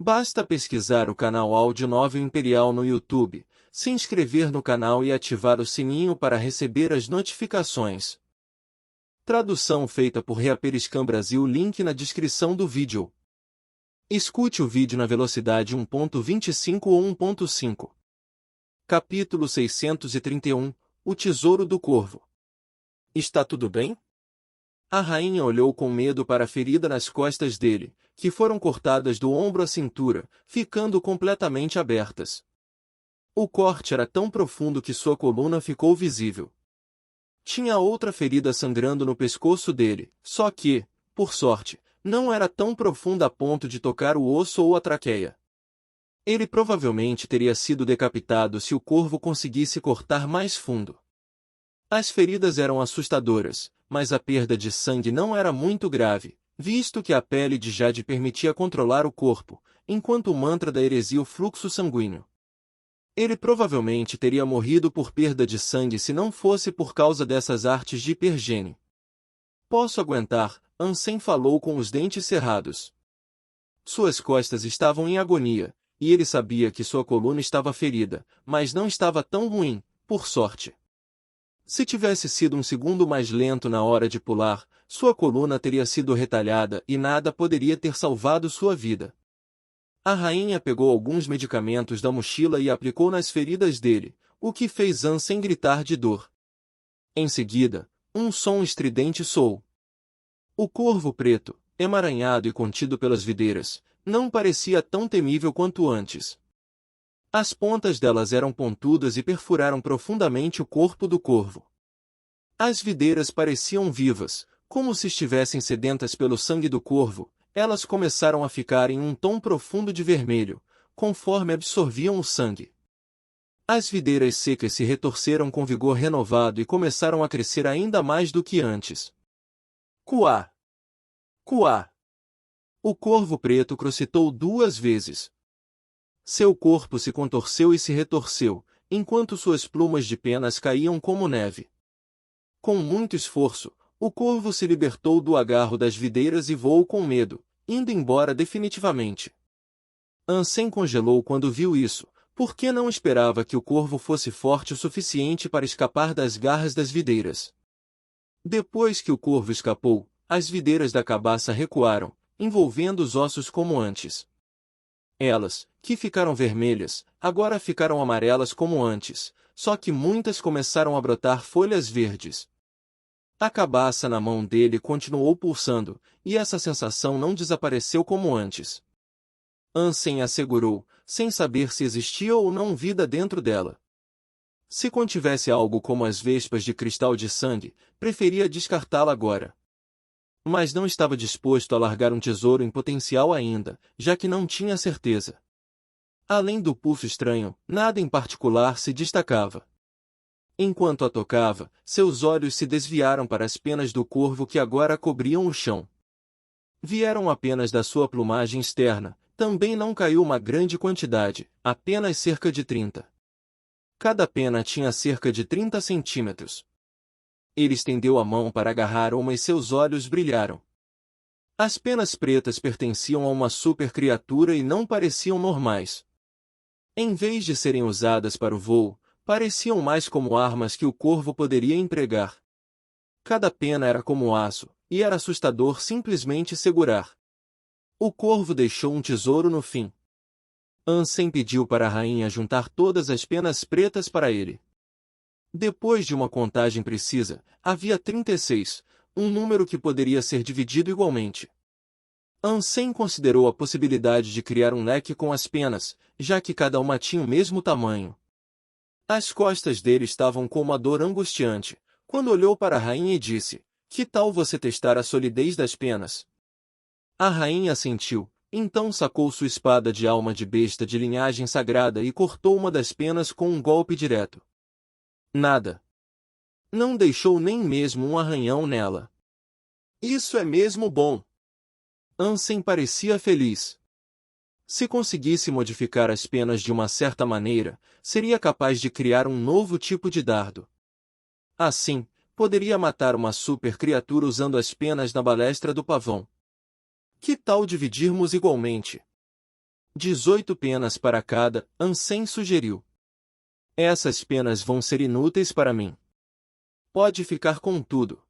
Basta pesquisar o canal Audinóvel Imperial no YouTube, se inscrever no canal e ativar o sininho para receber as notificações. Tradução feita por Reaperiscan Brasil. Link na descrição do vídeo. Escute o vídeo na velocidade 1.25 ou 1.5. Capítulo 631 – O Tesouro do Corvo. Está tudo bem? A rainha olhou com medo para a ferida nas costas dele, que foram cortadas do ombro à cintura, ficando completamente abertas. O corte era tão profundo que sua coluna ficou visível. Tinha outra ferida sangrando no pescoço dele, só que, por sorte, não era tão profunda a ponto de tocar o osso ou a traqueia. Ele provavelmente teria sido decapitado se o corvo conseguisse cortar mais fundo. As feridas eram assustadoras, mas a perda de sangue não era muito grave, visto que a pele de Jade permitia controlar o corpo, enquanto o mantra da heresia o fluxo sanguíneo. Ele provavelmente teria morrido por perda de sangue se não fosse por causa dessas artes de hipergene. Posso aguentar, Ansem falou com os dentes cerrados. Suas costas estavam em agonia, e ele sabia que sua coluna estava ferida, mas não estava tão ruim, por sorte. Se tivesse sido um segundo mais lento na hora de pular, sua coluna teria sido retalhada e nada poderia ter salvado sua vida. A rainha pegou alguns medicamentos da mochila e aplicou nas feridas dele, o que fez Ansem gritar de dor. Em seguida, um som estridente soou. O corvo preto, emaranhado e contido pelas videiras, não parecia tão temível quanto antes. As pontas delas eram pontudas e perfuraram profundamente o corpo do corvo. As videiras pareciam vivas, como se estivessem sedentas pelo sangue do corvo. Elas começaram a ficar em um tom profundo de vermelho, conforme absorviam o sangue. As videiras secas se retorceram com vigor renovado e começaram a crescer ainda mais do que antes. Cuá! Cuá! O corvo preto crocitou 2 vezes. Seu corpo se contorceu e se retorceu, enquanto suas plumas de penas caíam como neve. Com muito esforço, o corvo se libertou do agarro das videiras e voou com medo, indo embora definitivamente. Ansem congelou quando viu isso, porque não esperava que o corvo fosse forte o suficiente para escapar das garras das videiras. Depois que o corvo escapou, as videiras da cabaça recuaram, envolvendo os ossos como antes. Elas, que ficaram vermelhas, agora ficaram amarelas como antes, só que muitas começaram a brotar folhas verdes. A cabaça na mão dele continuou pulsando, e essa sensação não desapareceu como antes. Ansem assegurou, sem saber se existia ou não vida dentro dela. Se contivesse algo como as vespas de cristal de sangue, preferia descartá-la agora. Mas não estava disposto a largar um tesouro em potencial ainda, já que não tinha certeza. Além do pulso estranho, nada em particular se destacava. Enquanto a tocava, seus olhos se desviaram para as penas do corvo que agora cobriam o chão. Vieram apenas da sua plumagem externa, também não caiu uma grande quantidade, apenas cerca de 30. Cada pena tinha cerca de 30 centímetros. Ele estendeu a mão para agarrar uma e seus olhos brilharam. As penas pretas pertenciam a uma super criatura e não pareciam normais. Em vez de serem usadas para o voo, pareciam mais como armas que o corvo poderia empregar. Cada pena era como aço, e era assustador simplesmente segurar. O corvo deixou um tesouro no fim. Ansem pediu para a rainha juntar todas as penas pretas para ele. Depois de uma contagem precisa, havia 36, um número que poderia ser dividido igualmente. Ansem considerou a possibilidade de criar um leque com as penas, já que cada uma tinha o mesmo tamanho. As costas dele estavam com uma dor angustiante, quando olhou para a rainha e disse, "Que tal você testar a solidez das penas?" A rainha assentiu, então sacou sua espada de alma de besta de linhagem sagrada e cortou uma das penas com um golpe direto. Nada. Não deixou nem mesmo um arranhão nela. Isso é mesmo bom. Ansem parecia feliz. Se conseguisse modificar as penas de uma certa maneira, seria capaz de criar um novo tipo de dardo. Assim, poderia matar uma super criatura usando as penas na balestra do pavão. Que tal dividirmos igualmente? 18 penas para cada, Ansem sugeriu. Essas penas vão ser inúteis para mim. Pode ficar com tudo.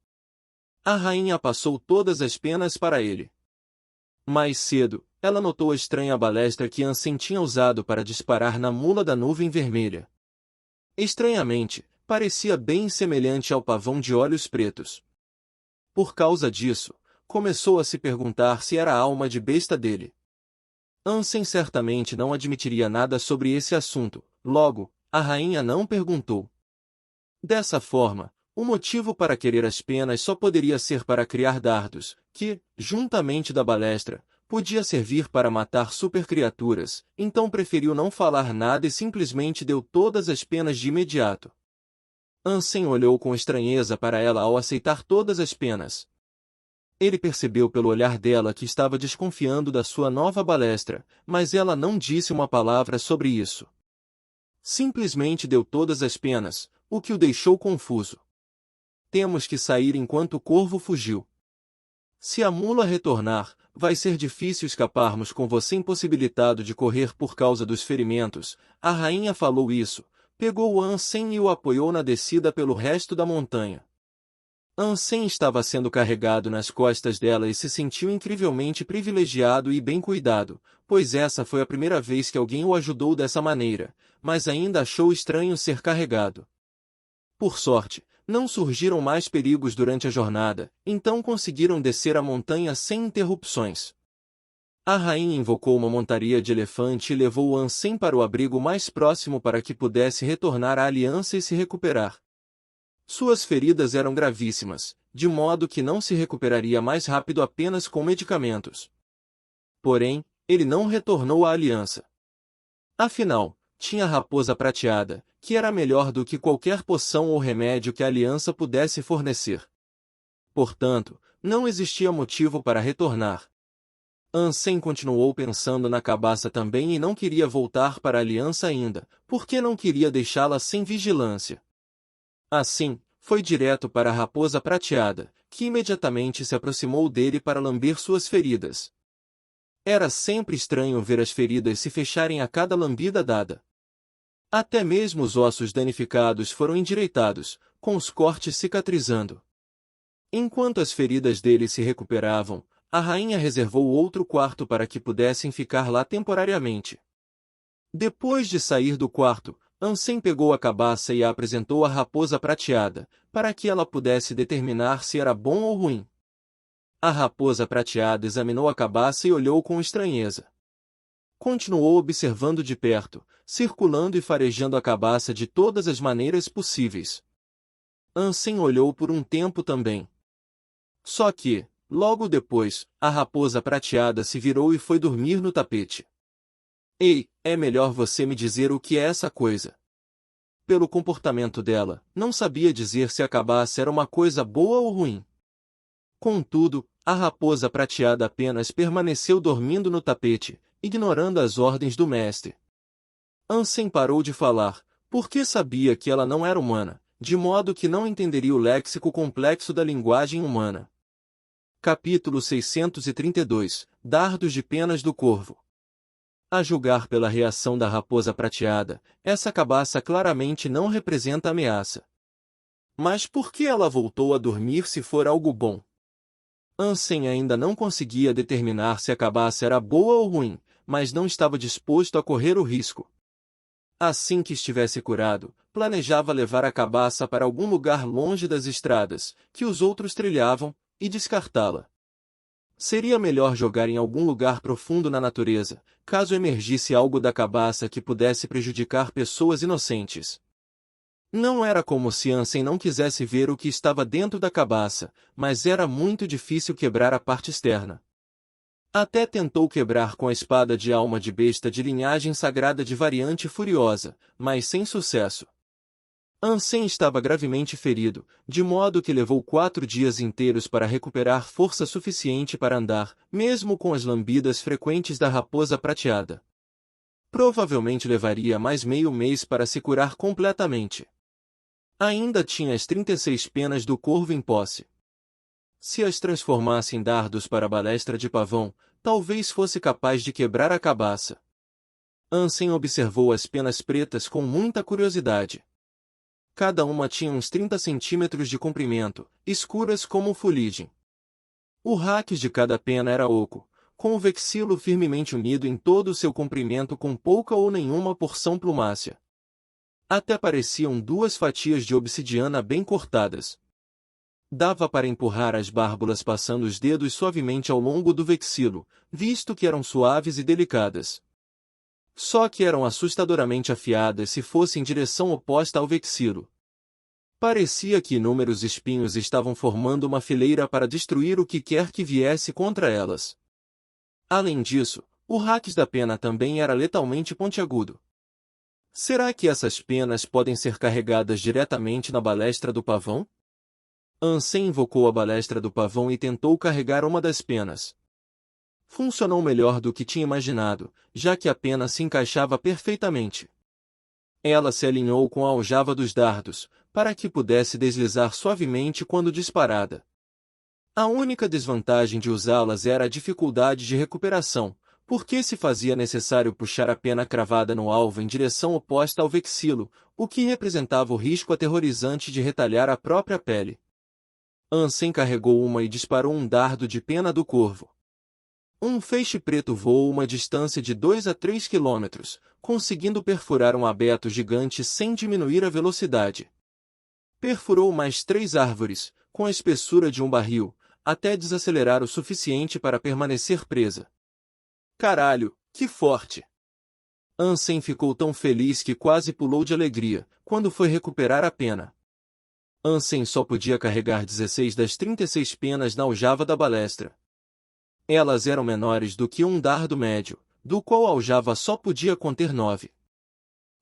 A rainha passou todas as penas para ele. Mais cedo, ela notou a estranha balestra que Ansem tinha usado para disparar na mula da nuvem vermelha. Estranhamente, parecia bem semelhante ao pavão de olhos pretos. Por causa disso, começou a se perguntar se era a alma de besta dele. Ansem certamente não admitiria nada sobre esse assunto, logo, a rainha não perguntou. Dessa forma, o motivo para querer as penas só poderia ser para criar dardos, que, juntamente da balestra, podia servir para matar supercriaturas, então preferiu não falar nada e simplesmente deu todas as penas de imediato. Ansem olhou com estranheza para ela ao aceitar todas as penas. Ele percebeu pelo olhar dela que estava desconfiando da sua nova balestra, mas ela não disse uma palavra sobre isso. Simplesmente deu todas as penas, o que o deixou confuso. Temos que sair enquanto o corvo fugiu. Se a mula retornar, vai ser difícil escaparmos com você impossibilitado de correr por causa dos ferimentos. A rainha falou isso, pegou Ansem e o apoiou na descida pelo resto da montanha. Ansem estava sendo carregado nas costas dela e se sentiu incrivelmente privilegiado e bem cuidado, pois essa foi a primeira vez que alguém o ajudou dessa maneira, mas ainda achou estranho ser carregado. Por sorte, não surgiram mais perigos durante a jornada, então conseguiram descer a montanha sem interrupções. A rainha invocou uma montaria de elefante e levou Ansem para o abrigo mais próximo para que pudesse retornar à aliança e se recuperar. Suas feridas eram gravíssimas, de modo que não se recuperaria mais rápido apenas com medicamentos. Porém, ele não retornou à aliança. Afinal, tinha a raposa prateada, que era melhor do que qualquer poção ou remédio que a aliança pudesse fornecer. Portanto, não existia motivo para retornar. Ansem continuou pensando na cabaça também e não queria voltar para a aliança ainda, porque não queria deixá-la sem vigilância. Assim, foi direto para a raposa prateada, que imediatamente se aproximou dele para lamber suas feridas. Era sempre estranho ver as feridas se fecharem a cada lambida dada. Até mesmo os ossos danificados foram endireitados, com os cortes cicatrizando. Enquanto as feridas dele se recuperavam, a rainha reservou outro quarto para que pudessem ficar lá temporariamente. Depois de sair do quarto, Ansem pegou a cabaça e a apresentou à raposa prateada, para que ela pudesse determinar se era bom ou ruim. A raposa prateada examinou a cabaça e olhou com estranheza. Continuou observando de perto, circulando e farejando a cabaça de todas as maneiras possíveis. Ansem olhou por um tempo também. Só que, logo depois, a raposa prateada se virou e foi dormir no tapete. Ei, é melhor você me dizer o que é essa coisa. Pelo comportamento dela, não sabia dizer se a cabaça era uma coisa boa ou ruim. Contudo, a raposa prateada apenas permaneceu dormindo no tapete, ignorando as ordens do mestre. Ansem parou de falar, porque sabia que ela não era humana, de modo que não entenderia o léxico complexo da linguagem humana. Capítulo 632 – Dardos de penas do corvo. A julgar pela reação da raposa prateada, essa cabaça claramente não representa ameaça. Mas por que ela voltou a dormir se for algo bom? Ansem ainda não conseguia determinar se a cabaça era boa ou ruim, mas não estava disposto a correr o risco. Assim que estivesse curado, planejava levar a cabaça para algum lugar longe das estradas, que os outros trilhavam, e descartá-la. Seria melhor jogar em algum lugar profundo na natureza, caso emergisse algo da cabaça que pudesse prejudicar pessoas inocentes. Não era como se Ansem não quisesse ver o que estava dentro da cabaça, mas era muito difícil quebrar a parte externa. Até tentou quebrar com a espada de alma de besta de linhagem sagrada de variante furiosa, mas sem sucesso. Ansem estava gravemente ferido, de modo que levou 4 dias inteiros para recuperar força suficiente para andar, mesmo com as lambidas frequentes da raposa prateada. Provavelmente levaria mais meio mês para se curar completamente. Ainda tinha as 36 penas do corvo em posse. Se as transformasse em dardos para a balestra de pavão, talvez fosse capaz de quebrar a cabaça. Ansem observou as penas pretas com muita curiosidade. Cada uma tinha uns 30 centímetros de comprimento, escuras como fuligem. O raquis de cada pena era oco, com o vexilo firmemente unido em todo o seu comprimento com pouca ou nenhuma porção plumácea. Até pareciam duas fatias de obsidiana bem cortadas. Dava para empurrar as bárbulas passando os dedos suavemente ao longo do vexilo, visto que eram suaves e delicadas. Só que eram assustadoramente afiadas se fossem em direção oposta ao vexilo. Parecia que inúmeros espinhos estavam formando uma fileira para destruir o que quer que viesse contra elas. Além disso, o raquis da pena também era letalmente pontiagudo. Será que essas penas podem ser carregadas diretamente na balestra do pavão? Ansem invocou a balestra do pavão e tentou carregar uma das penas. Funcionou melhor do que tinha imaginado, já que a pena se encaixava perfeitamente. Ela se alinhou com a aljava dos dardos, para que pudesse deslizar suavemente quando disparada. A única desvantagem de usá-las era a dificuldade de recuperação, porque se fazia necessário puxar a pena cravada no alvo em direção oposta ao vexilo, o que representava o risco aterrorizante de retalhar a própria pele. Ansem carregou uma e disparou um dardo de pena do corvo. Um feixe preto voou uma distância de 2 a 3 quilômetros, conseguindo perfurar um abeto gigante sem diminuir a velocidade. Perfurou mais 3 árvores, com a espessura de um barril, até desacelerar o suficiente para permanecer presa. Caralho, que forte! Ansem ficou tão feliz que quase pulou de alegria, quando foi recuperar a pena. Ansem só podia carregar 16 das 36 penas na aljava da balestra. Elas eram menores do que um dardo médio, do qual a aljava só podia conter 9.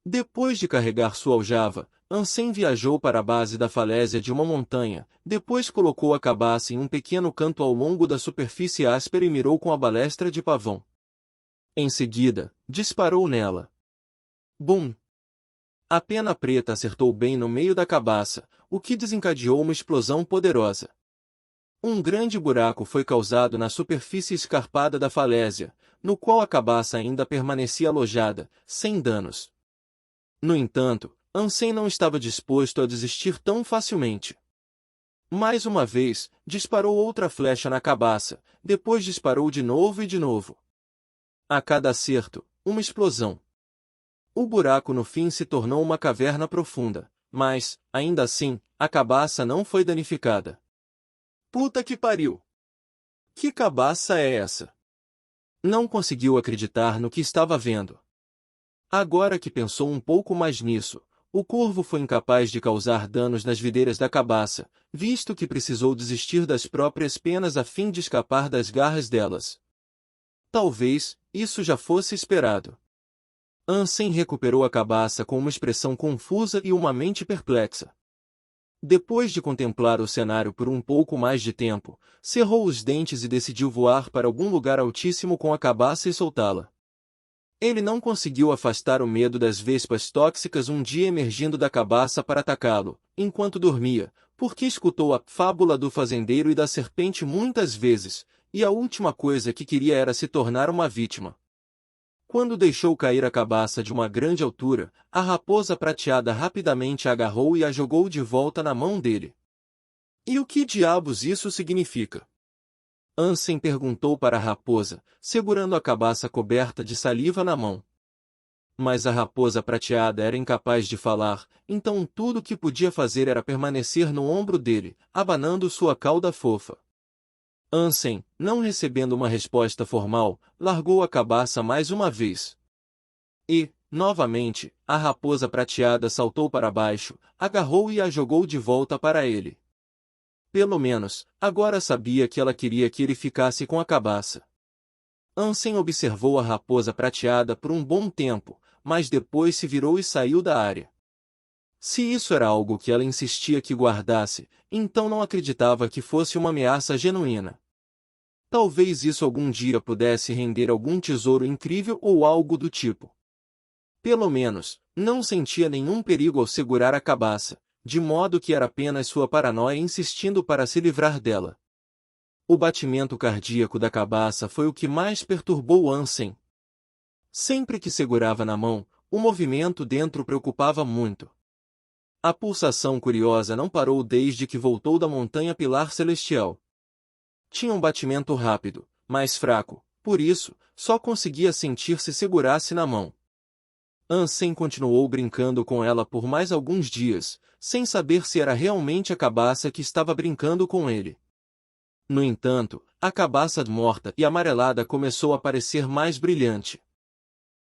Depois de carregar sua aljava, Ansem viajou para a base da falésia de uma montanha, depois colocou a cabaça em um pequeno canto ao longo da superfície áspera e mirou com a balestra de pavão. Em seguida, disparou nela. Bum! A pena preta acertou bem no meio da cabaça, o que desencadeou uma explosão poderosa. Um grande buraco foi causado na superfície escarpada da falésia, no qual a cabaça ainda permanecia alojada, sem danos. No entanto, Ansem não estava disposto a desistir tão facilmente. Mais uma vez, disparou outra flecha na cabaça, depois disparou de novo e de novo. A cada acerto, uma explosão. O buraco no fim se tornou uma caverna profunda, mas, ainda assim, a cabaça não foi danificada. Puta que pariu! Que cabaça é essa? Não conseguiu acreditar no que estava vendo. Agora que pensou um pouco mais nisso, o corvo foi incapaz de causar danos nas videiras da cabaça, visto que precisou desistir das próprias penas a fim de escapar das garras delas. Talvez, isso já fosse esperado. Ansem recuperou a cabaça com uma expressão confusa e uma mente perplexa. Depois de contemplar o cenário por um pouco mais de tempo, cerrou os dentes e decidiu voar para algum lugar altíssimo com a cabaça e soltá-la. Ele não conseguiu afastar o medo das vespas tóxicas um dia emergindo da cabaça para atacá-lo, enquanto dormia, porque escutou a fábula do fazendeiro e da serpente muitas vezes, e a última coisa que queria era se tornar uma vítima. Quando deixou cair a cabaça de uma grande altura, a raposa prateada rapidamente a agarrou e a jogou de volta na mão dele. E o que diabos isso significa? Ansem perguntou para a raposa, segurando a cabaça coberta de saliva na mão. Mas a raposa prateada era incapaz de falar, então tudo o que podia fazer era permanecer no ombro dele, abanando sua cauda fofa. Ansem, não recebendo uma resposta formal, largou a cabaça mais uma vez. E, novamente, a raposa prateada saltou para baixo, agarrou e a jogou de volta para ele. Pelo menos, agora sabia que ela queria que ele ficasse com a cabaça. Ansem observou a raposa prateada por um bom tempo, mas depois se virou e saiu da área. Se isso era algo que ela insistia que guardasse, então não acreditava que fosse uma ameaça genuína. Talvez isso algum dia pudesse render algum tesouro incrível ou algo do tipo. Pelo menos, não sentia nenhum perigo ao segurar a cabaça, de modo que era apenas sua paranoia insistindo para se livrar dela. O batimento cardíaco da cabaça foi o que mais perturbou Ansem. Sempre que segurava na mão, o movimento dentro preocupava muito. A pulsação curiosa não parou desde que voltou da montanha Pilar Celestial. Tinha um batimento rápido, mas fraco, por isso, só conseguia sentir se segurasse na mão. Ansem continuou brincando com ela por mais alguns dias, sem saber se era realmente a cabaça que estava brincando com ele. No entanto, a cabaça morta e amarelada começou a parecer mais brilhante.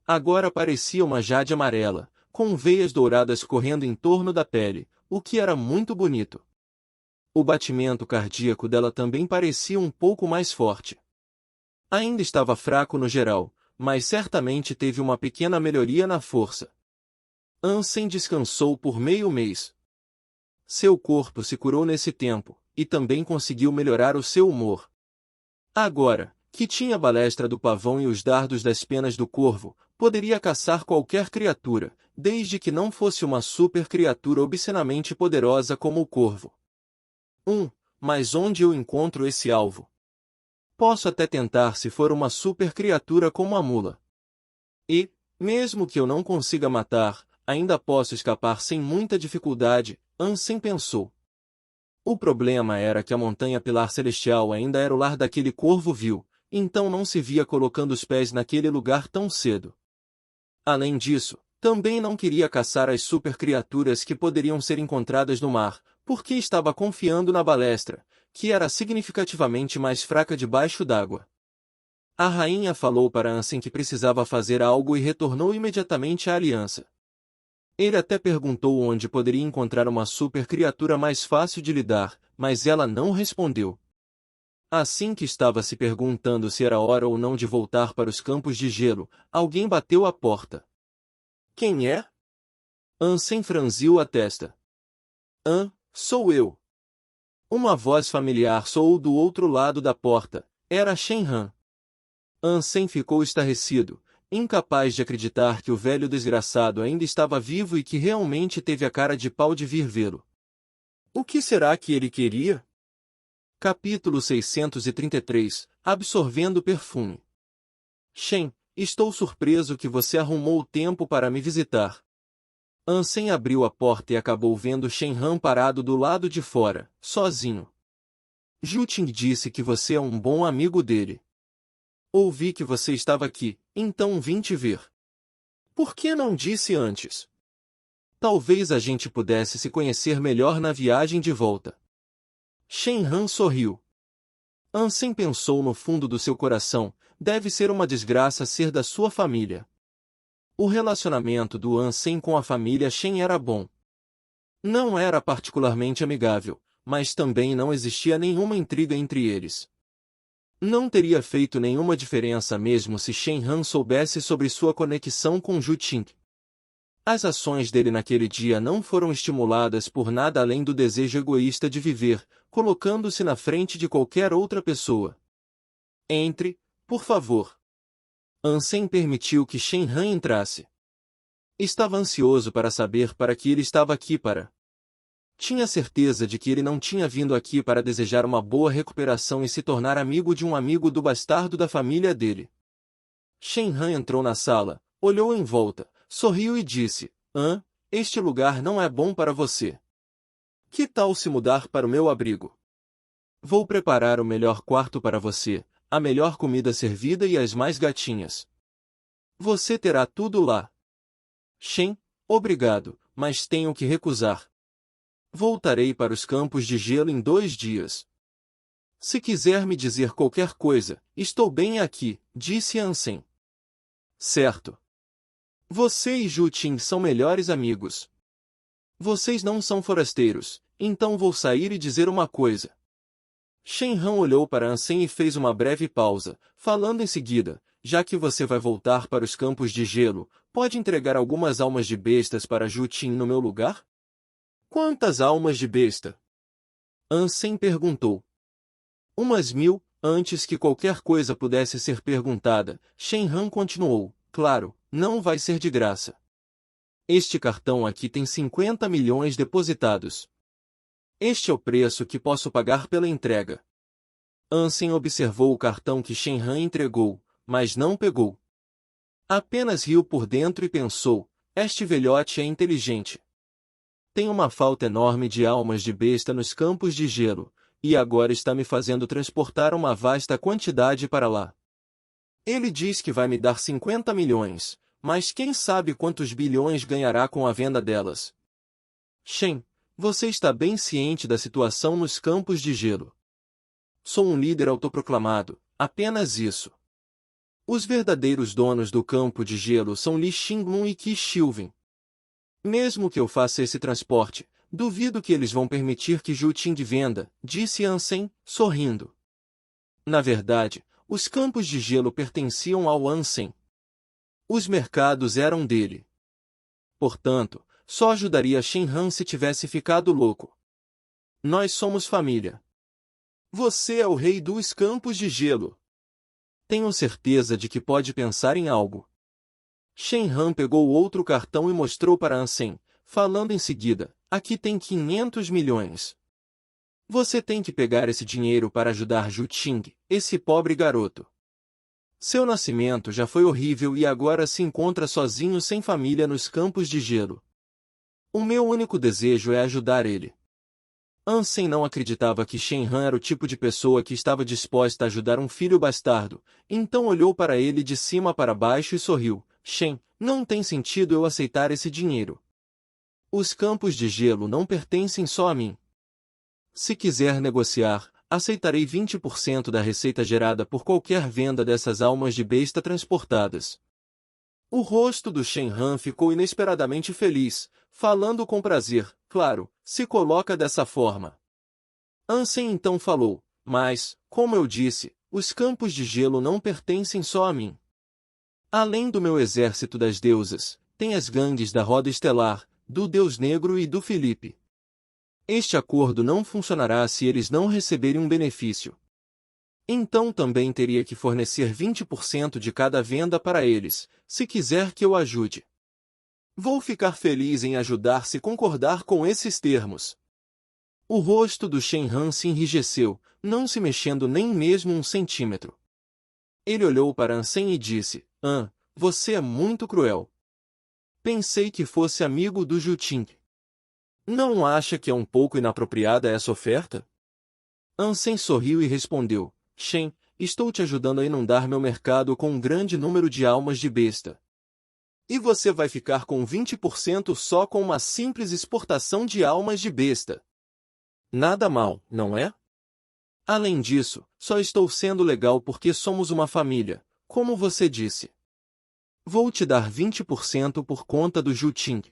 Agora parecia uma jade amarela, com veias douradas correndo em torno da pele, o que era muito bonito. O batimento cardíaco dela também parecia um pouco mais forte. Ainda estava fraco no geral, mas certamente teve uma pequena melhoria na força. Ansem descansou por meio mês. Seu corpo se curou nesse tempo, e também conseguiu melhorar o seu humor. Agora, que tinha a balestra do pavão e os dardos das penas do corvo, poderia caçar qualquer criatura, desde que não fosse uma super criatura obscenamente poderosa como o corvo. Mas onde eu encontro esse alvo? Posso até tentar se for uma super criatura como a mula. E, mesmo que eu não consiga matar, ainda posso escapar sem muita dificuldade, Ansem pensou. O problema era que a montanha Pilar Celestial ainda era o lar daquele corvo vil, então não se via colocando os pés naquele lugar tão cedo. Além disso, também não queria caçar as super criaturas que poderiam ser encontradas no mar, porque estava confiando na balestra, que era significativamente mais fraca debaixo d'água. A rainha falou para Ansem que precisava fazer algo e retornou imediatamente à aliança. Ele até perguntou onde poderia encontrar uma super criatura mais fácil de lidar, mas ela não respondeu. Assim que estava se perguntando se era hora ou não de voltar para os campos de gelo, alguém bateu à porta. Quem é? Ansem franziu a testa. Sou eu. Uma voz familiar soou do outro lado da porta. Era Shenhan. Ansem ficou estarrecido, incapaz de acreditar que o velho desgraçado ainda estava vivo e que realmente teve a cara de pau de vir vê-lo. O que será que ele queria? Capítulo 633 Absorvendo perfume. Shen, estou surpreso que você arrumou tempo para me visitar. Ansem abriu a porta e acabou vendo Shenhan parado do lado de fora, sozinho. Juting disse que você é um bom amigo dele. Ouvi que você estava aqui, então vim te ver. Por que não disse antes? Talvez a gente pudesse se conhecer melhor na viagem de volta. Shenhan sorriu. Ansem pensou no fundo do seu coração, deve ser uma desgraça ser da sua família. O relacionamento do Ansem com a família Shen era bom. Não era particularmente amigável, mas também não existia nenhuma intriga entre eles. Não teria feito nenhuma diferença mesmo se Shenhan soubesse sobre sua conexão com Juting. As ações dele naquele dia não foram estimuladas por nada além do desejo egoísta de viver, colocando-se na frente de qualquer outra pessoa. Entre, por favor. Ansem permitiu que Shenhan entrasse. Estava ansioso para saber para que ele estava aqui para. Tinha certeza de que ele não tinha vindo aqui para desejar uma boa recuperação e se tornar amigo de um amigo do bastardo da família dele. Shenhan entrou na sala, olhou em volta, sorriu e disse, este lugar não é bom para você. Que tal se mudar para o meu abrigo? Vou preparar o melhor quarto para você, a melhor comida servida e as mais gatinhas. Você terá tudo lá. Shen, obrigado, mas tenho que recusar. Voltarei para os campos de gelo em 2 dias. Se quiser me dizer qualquer coisa, estou bem aqui, disse Ansem. Certo. Você e Juting são melhores amigos. Vocês não são forasteiros, então vou sair e dizer uma coisa. Shenhan olhou para Ansem e fez uma breve pausa, falando em seguida, já que você vai voltar para os campos de gelo, pode entregar algumas almas de bestas para Juting no meu lugar? Quantas almas de besta? Ansem perguntou. Umas 1000, antes que qualquer coisa pudesse ser perguntada, Shenhan continuou, claro, não vai ser de graça. Este cartão aqui tem 50 milhões depositados. Este é o preço que posso pagar pela entrega. Ansem observou o cartão que Shenhan entregou, mas não pegou. Apenas riu por dentro e pensou, este velhote é inteligente. Tem uma falta enorme de almas de besta nos campos de gelo, e agora está me fazendo transportar uma vasta quantidade para lá. Ele diz que vai me dar 50 milhões, mas quem sabe quantos bilhões ganhará com a venda delas. Shen, você está bem ciente da situação nos campos de gelo. Sou um líder autoproclamado, apenas isso. Os verdadeiros donos do campo de gelo são Li Xinglun e Qi Shilvin. Mesmo que eu faça esse transporte, duvido que eles vão permitir que Zhu Ting venda, disse Ansem, sorrindo. Na verdade, os campos de gelo pertenciam ao Ansem. Os mercados eram dele. Portanto, só ajudaria Shen Han se tivesse ficado louco. Nós somos família. Você é o rei dos campos de gelo. Tenho certeza de que pode pensar em algo. Shen Han pegou outro cartão e mostrou para Ansem, falando em seguida, aqui tem 500 milhões. Você tem que pegar esse dinheiro para ajudar Zhu Ting, esse pobre garoto. Seu nascimento já foi horrível e agora se encontra sozinho sem família nos campos de gelo. O meu único desejo é ajudar ele. Ansem não acreditava que Shen Han era o tipo de pessoa que estava disposta a ajudar um filho bastardo, então olhou para ele de cima para baixo e sorriu. Shen, não tem sentido eu aceitar esse dinheiro. Os campos de gelo não pertencem só a mim. Se quiser negociar, aceitarei 20% da receita gerada por qualquer venda dessas almas de besta transportadas. O rosto do Shen Han ficou inesperadamente feliz, falando com prazer, claro, se coloca dessa forma. Ansem então falou, mas, como eu disse, os campos de gelo não pertencem só a mim. Além do meu exército das deusas, tem as gangues da Roda Estelar, do Deus Negro e do Felipe. Este acordo não funcionará se eles não receberem um benefício. Então também teria que fornecer 20% de cada venda para eles, se quiser que eu ajude. Vou ficar feliz em ajudar se concordar com esses termos. O rosto do Shen Han se enrijeceu, não se mexendo nem mesmo um centímetro. Ele olhou para Ansem e disse, você é muito cruel. Pensei que fosse amigo do Zhu Ting. Não acha que é um pouco inapropriada essa oferta? Ansem sorriu e respondeu, Shen, estou te ajudando a inundar meu mercado com um grande número de almas de besta. E você vai ficar com 20% só com uma simples exportação de almas de besta. Nada mal, não é? Além disso, só estou sendo legal porque somos uma família, como você disse. Vou te dar 20% por conta do Zhu Ting.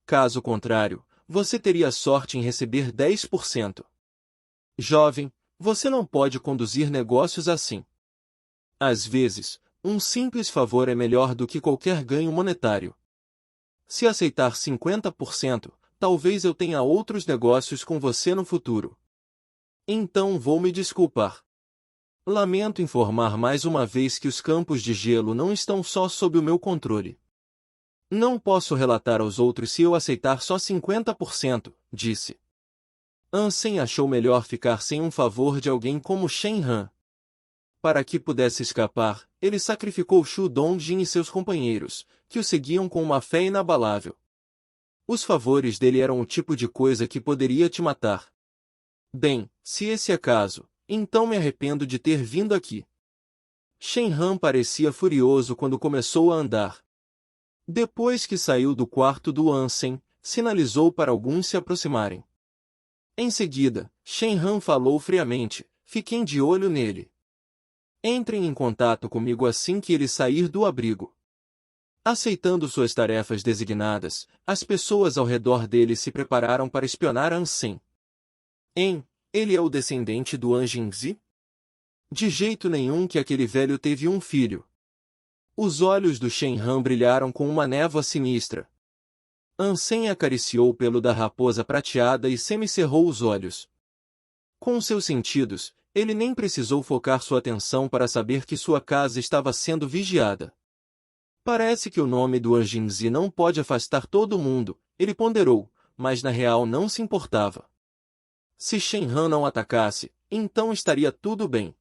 Caso contrário, você teria sorte em receber 10%. Jovem, você não pode conduzir negócios assim. Às vezes, um simples favor é melhor do que qualquer ganho monetário. Se aceitar 50%, talvez eu tenha outros negócios com você no futuro. Então vou me desculpar. Lamento informar mais uma vez que os campos de gelo não estão só sob o meu controle. Não posso relatar aos outros se eu aceitar só 50%, disse. Ansem achou melhor ficar sem um favor de alguém como Shen Han. Para que pudesse escapar, ele sacrificou Shu Dongjin e seus companheiros, que o seguiam com uma fé inabalável. Os favores dele eram o tipo de coisa que poderia te matar. Bem, se esse é caso, então me arrependo de ter vindo aqui. Shen Han parecia furioso quando começou a andar. Depois que saiu do quarto do Ansem, sinalizou para alguns se aproximarem. Em seguida, Shen Han falou friamente, fiquem de olho nele. Entrem em contato comigo assim que ele sair do abrigo. Aceitando suas tarefas designadas, as pessoas ao redor dele se prepararam para espionar Ansem. Ele é o descendente do Anjingzi? De jeito nenhum que aquele velho teve um filho. Os olhos do Shen Han brilharam com uma névoa sinistra. Ansem acariciou o pelo da raposa prateada e semicerrou os olhos. Com seus sentidos, ele nem precisou focar sua atenção para saber que sua casa estava sendo vigiada. Parece que o nome do Anjingzi não pode afastar todo mundo, ele ponderou, mas na real não se importava. Se Shen Han não atacasse, então estaria tudo bem.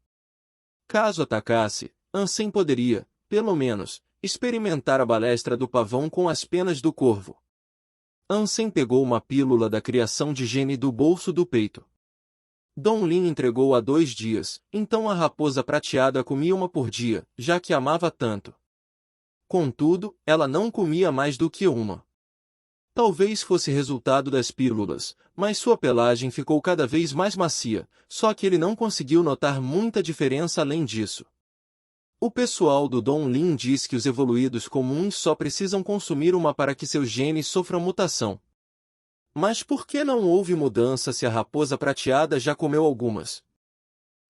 Caso atacasse, Ansem poderia, pelo menos, Experimentar a balestra do pavão com as penas do corvo. Ansem pegou uma pílula da criação de Gene do bolso do peito. Dong Lin entregou há 2 dias, então a raposa prateada comia uma por dia, já que amava tanto. Contudo, ela não comia mais do que uma. Talvez fosse resultado das pílulas, mas sua pelagem ficou cada vez mais macia, só que ele não conseguiu notar muita diferença além disso. O pessoal do Dong Lin diz que os evoluídos comuns só precisam consumir uma para que seus genes sofram mutação. Mas por que não houve mudança se a raposa prateada já comeu algumas?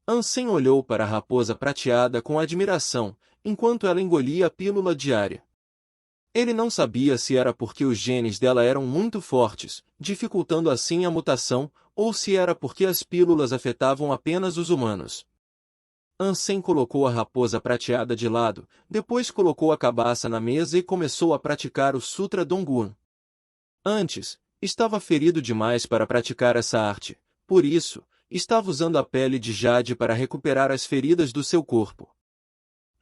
Ansem olhou para a raposa prateada com admiração, enquanto ela engolia a pílula diária. Ele não sabia se era porque os genes dela eram muito fortes, dificultando assim a mutação, ou se era porque as pílulas afetavam apenas os humanos. Ansem colocou a raposa prateada de lado, depois colocou a cabaça na mesa e começou a praticar o Sutra Dongguan. Antes, estava ferido demais para praticar essa arte, por isso, estava usando a pele de jade para recuperar as feridas do seu corpo.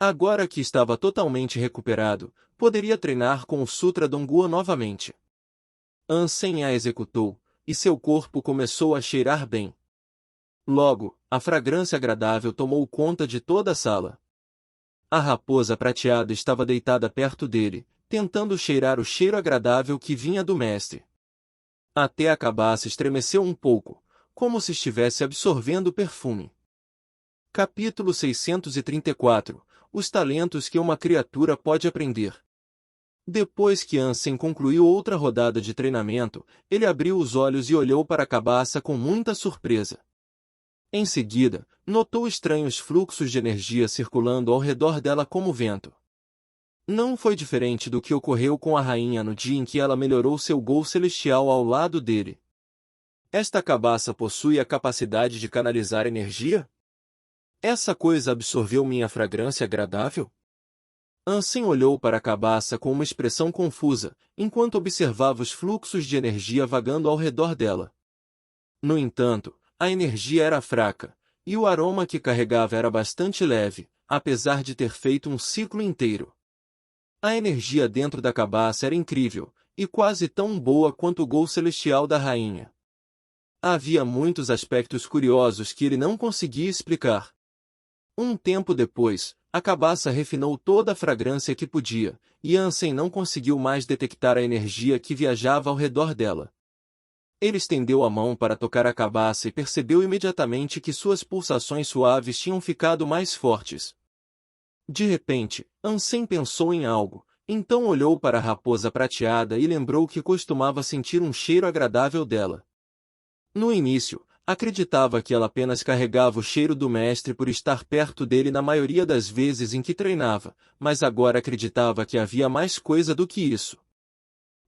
Agora que estava totalmente recuperado, poderia treinar com o Sutra Dongguan novamente. Ansem a executou, e seu corpo começou a cheirar bem. Logo, a fragrância agradável tomou conta de toda a sala. A raposa prateada estava deitada perto dele, tentando cheirar o cheiro agradável que vinha do mestre. Até a cabaça estremeceu um pouco, como se estivesse absorvendo perfume. Capítulo 634 – Os talentos que uma criatura pode aprender. Depois que Ansem concluiu outra rodada de treinamento, ele abriu os olhos e olhou para a cabaça com muita surpresa. Em seguida, notou estranhos fluxos de energia circulando ao redor dela como vento. Não foi diferente do que ocorreu com a rainha no dia em que ela melhorou seu gol celestial ao lado dele. Esta cabaça possui a capacidade de canalizar energia? Essa coisa absorveu minha fragrância agradável? Ansem olhou para a cabaça com uma expressão confusa, enquanto observava os fluxos de energia vagando ao redor dela. No entanto, a energia era fraca, e o aroma que carregava era bastante leve, apesar de ter feito um ciclo inteiro. A energia dentro da cabaça era incrível, e quase tão boa quanto o gol celestial da rainha. Havia muitos aspectos curiosos que ele não conseguia explicar. Um tempo depois, a cabaça refinou toda a fragrância que podia, e Ansem não conseguiu mais detectar a energia que viajava ao redor dela. Ele estendeu a mão para tocar a cabaça e percebeu imediatamente que suas pulsações suaves tinham ficado mais fortes. De repente, Ansem pensou em algo, então olhou para a raposa prateada e lembrou que costumava sentir um cheiro agradável dela. No início, acreditava que ela apenas carregava o cheiro do mestre por estar perto dele na maioria das vezes em que treinava, mas agora acreditava que havia mais coisa do que isso.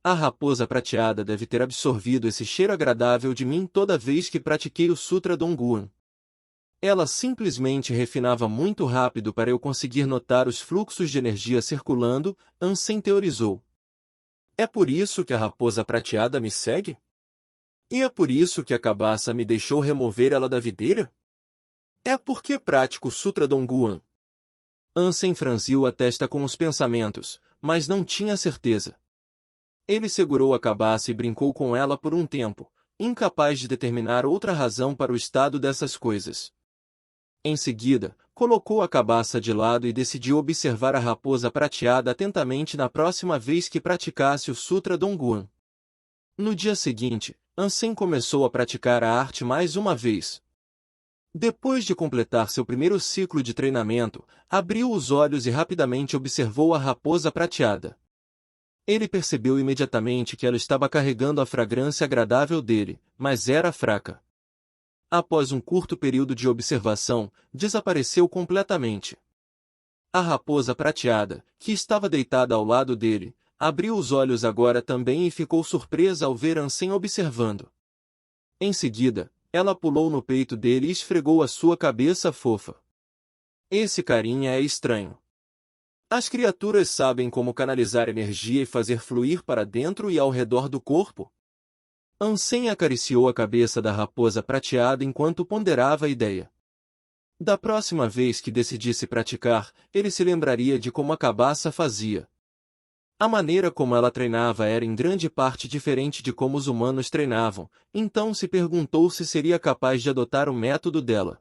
A raposa prateada deve ter absorvido esse cheiro agradável de mim toda vez que pratiquei o Sutra Dongguan. Ela simplesmente refinava muito rápido para eu conseguir notar os fluxos de energia circulando, Ansem teorizou. É por isso que a raposa prateada me segue? E é por isso que a cabaça me deixou remover ela da videira? É porque pratico o Sutra Dongguan. Ansem franziu a testa com os pensamentos, mas não tinha certeza. Ele segurou a cabaça e brincou com ela por um tempo, incapaz de determinar outra razão para o estado dessas coisas. Em seguida, colocou a cabaça de lado e decidiu observar a raposa prateada atentamente na próxima vez que praticasse o Sutra Dongguan. No dia seguinte, Ansem começou a praticar a arte mais uma vez. Depois de completar seu primeiro ciclo de treinamento, abriu os olhos e rapidamente observou a raposa prateada. Ele percebeu imediatamente que ela estava carregando a fragrância agradável dele, mas era fraca. Após um curto período de observação, desapareceu completamente. A raposa prateada, que estava deitada ao lado dele, abriu os olhos agora também e ficou surpresa ao ver Ansem observando. Em seguida, ela pulou no peito dele e esfregou a sua cabeça fofa. Esse carinha é estranho. As criaturas sabem como canalizar energia e fazer fluir para dentro e ao redor do corpo? Ansem acariciou a cabeça da raposa prateada enquanto ponderava a ideia. Da próxima vez que decidisse praticar, ele se lembraria de como a cabaça fazia. A maneira como ela treinava era em grande parte diferente de como os humanos treinavam, então se perguntou se seria capaz de adotar o método dela.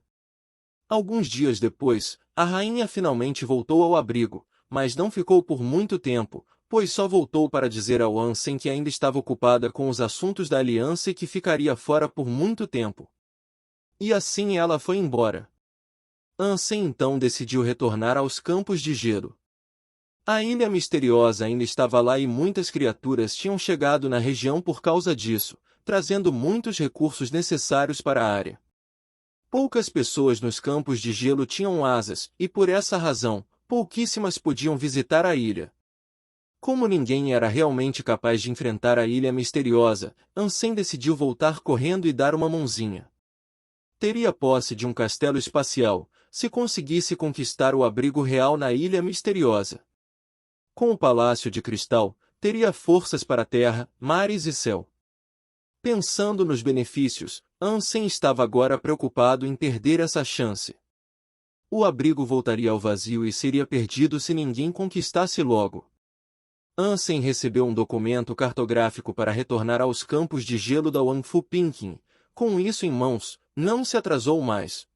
Alguns dias depois, a rainha finalmente voltou ao abrigo, mas não ficou por muito tempo, pois só voltou para dizer ao Ansem que ainda estava ocupada com os assuntos da aliança e que ficaria fora por muito tempo. E assim ela foi embora. Ansem então decidiu retornar aos campos de gelo. A ilha misteriosa ainda estava lá e muitas criaturas tinham chegado na região por causa disso, trazendo muitos recursos necessários para a área. Poucas pessoas nos campos de gelo tinham asas, e por essa razão, pouquíssimas podiam visitar a ilha. Como ninguém era realmente capaz de enfrentar a ilha misteriosa, Ansem decidiu voltar correndo e dar uma mãozinha. Teria posse de um castelo espacial, se conseguisse conquistar o abrigo real na ilha misteriosa. Com o palácio de cristal, teria forças para terra, mares e céu. Pensando nos benefícios, Ansem estava agora preocupado em perder essa chance. O abrigo voltaria ao vazio e seria perdido se ninguém conquistasse logo. Ansem recebeu um documento cartográfico para retornar aos campos de gelo da Wangfu Pinkin. Com isso em mãos, não se atrasou mais.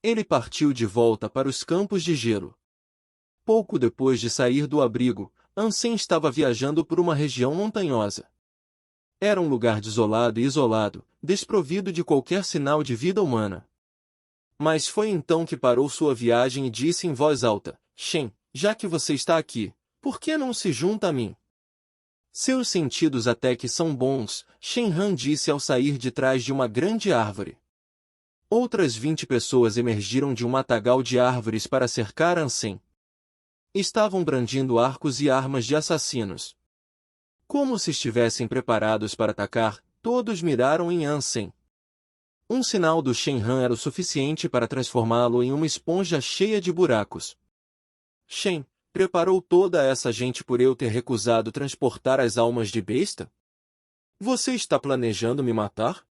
Ele partiu de volta para os campos de gelo. Pouco depois de sair do abrigo, Ansem estava viajando por uma região montanhosa. Era um lugar desolado e isolado, desprovido de qualquer sinal de vida humana. Mas foi então que parou sua viagem e disse em voz alta: Shen, já que você está aqui, por que não se junta a mim? Seus sentidos até que são bons, Shenhan disse ao sair de trás de uma grande árvore. Outras 20 pessoas emergiram de um matagal de árvores para cercar Ansem. Estavam brandindo arcos e armas de assassinos. Como se estivessem preparados para atacar, todos miraram em Ansem. Um sinal do Shenhan era o suficiente para transformá-lo em uma esponja cheia de buracos. Shen, preparou toda essa gente por eu ter recusado transportar as almas de besta? Você está planejando me matar?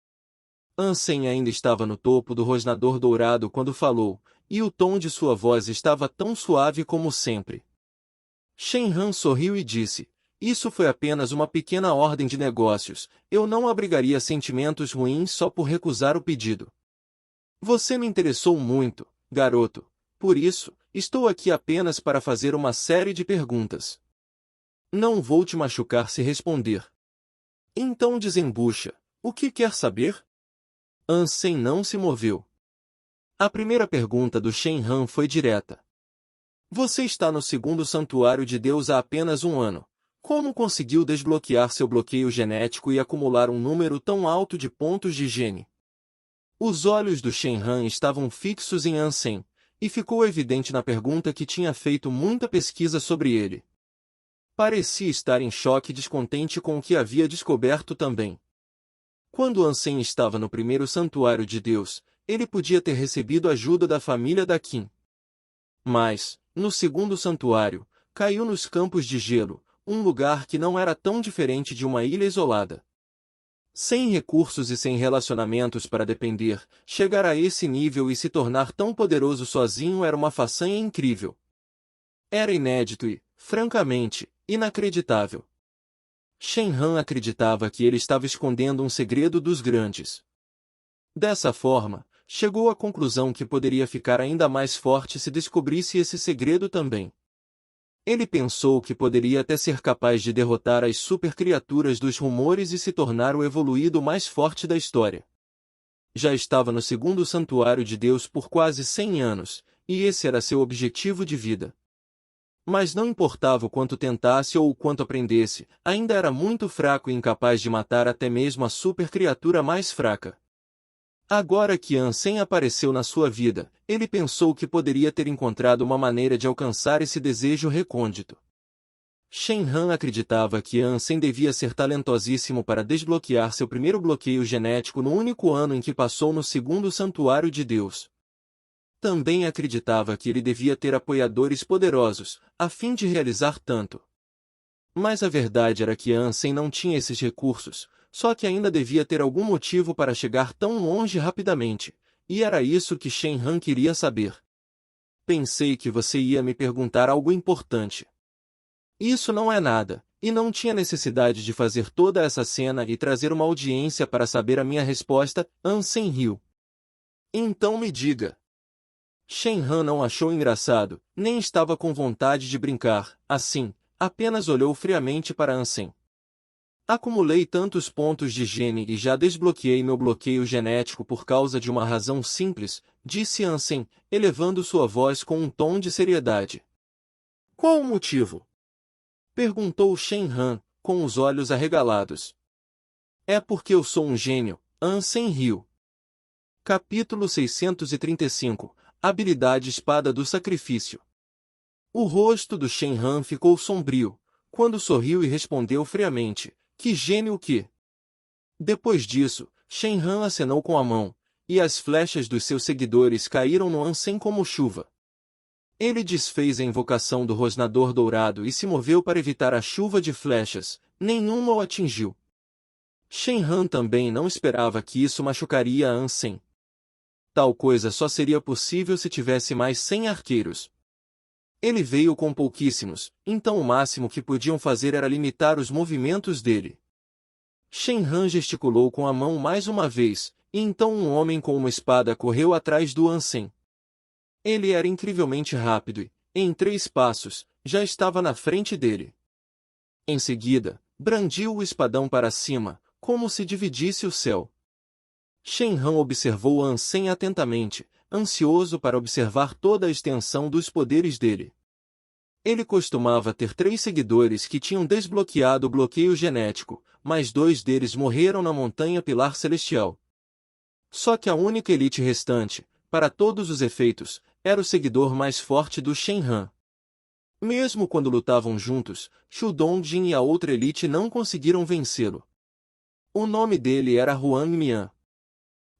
Ansem ainda estava no topo do rosnador dourado quando falou, e o tom de sua voz estava tão suave como sempre. Shenhan sorriu e disse: Isso foi apenas uma pequena ordem de negócios, eu não abrigaria sentimentos ruins só por recusar o pedido. Você me interessou muito, garoto, por isso, estou aqui apenas para fazer uma série de perguntas. Não vou te machucar se responder. Então desembucha, o que quer saber? Ansem não se moveu. A primeira pergunta do Shenhan foi direta. Você está no segundo santuário de Deus há apenas um ano. Como conseguiu desbloquear seu bloqueio genético e acumular um número tão alto de pontos de gene? Os olhos do Shenhan estavam fixos em Ansem, e ficou evidente na pergunta que tinha feito muita pesquisa sobre ele. Parecia estar em choque e descontente com o que havia descoberto também. Quando Ansem estava no primeiro santuário de Deus, ele podia ter recebido ajuda da família da Qin. Mas, no segundo santuário, caiu nos campos de gelo, um lugar que não era tão diferente de uma ilha isolada. Sem recursos e sem relacionamentos para depender, chegar a esse nível e se tornar tão poderoso sozinho era uma façanha incrível. Era inédito e, francamente, inacreditável. Shenhan acreditava que ele estava escondendo um segredo dos grandes. Dessa forma, chegou à conclusão que poderia ficar ainda mais forte se descobrisse esse segredo também. Ele pensou que poderia até ser capaz de derrotar as supercriaturas dos rumores e se tornar o evoluído mais forte da história. Já estava no segundo santuário de Deus por quase 100 anos, e esse era seu objetivo de vida. Mas não importava o quanto tentasse ou o quanto aprendesse, ainda era muito fraco e incapaz de matar até mesmo a supercriatura mais fraca. Agora que Ansem apareceu na sua vida, ele pensou que poderia ter encontrado uma maneira de alcançar esse desejo recôndito. Shenhan acreditava que Ansem devia ser talentosíssimo para desbloquear seu primeiro bloqueio genético no único ano em que passou no segundo santuário de Deus. Também acreditava que ele devia ter apoiadores poderosos, a fim de realizar tanto. Mas a verdade era que Ansem não tinha esses recursos, só que ainda devia ter algum motivo para chegar tão longe rapidamente, e era isso que Shen Han queria saber. Pensei que você ia me perguntar algo importante. Isso não é nada, e não tinha necessidade de fazer toda essa cena e trazer uma audiência para saber a minha resposta, Ansem riu. Então me diga. Shen Han não achou engraçado, nem estava com vontade de brincar, assim, apenas olhou friamente para Ansem. Acumulei tantos pontos de gene e já desbloqueei meu bloqueio genético por causa de uma razão simples, disse Ansem, elevando sua voz com um tom de seriedade. Qual o motivo? Perguntou Shen Han, com os olhos arregalados. É porque eu sou um gênio, Ansem riu. Capítulo 635 Habilidade Espada do Sacrifício. O rosto do Shen Han ficou sombrio, quando sorriu e respondeu friamente, que gênio que! Depois disso, Shen Han acenou com a mão, e as flechas dos seus seguidores caíram no Ansem como chuva. Ele desfez a invocação do Rosnador Dourado e se moveu para evitar a chuva de flechas, nenhuma o atingiu. Shen Han também não esperava que isso machucaria Ansem. Tal coisa só seria possível se tivesse mais 100 arqueiros. Ele veio com pouquíssimos, então o máximo que podiam fazer era limitar os movimentos dele. Shen Han gesticulou com a mão mais uma vez, e então um homem com uma espada correu atrás do Ansem. Ele era incrivelmente rápido e, em 3 passos, já estava na frente dele. Em seguida, brandiu o espadão para cima, como se dividisse o céu. Shen Han observou Ansem atentamente, ansioso para observar toda a extensão dos poderes dele. Ele costumava ter 3 seguidores que tinham desbloqueado o bloqueio genético, mas 2 deles morreram na Montanha Pilar Celestial. Só que a única elite restante, para todos os efeitos, era o seguidor mais forte do Shen Han. Mesmo quando lutavam juntos, Shu Dongjin e a outra elite não conseguiram vencê-lo. O nome dele era Huang Mian.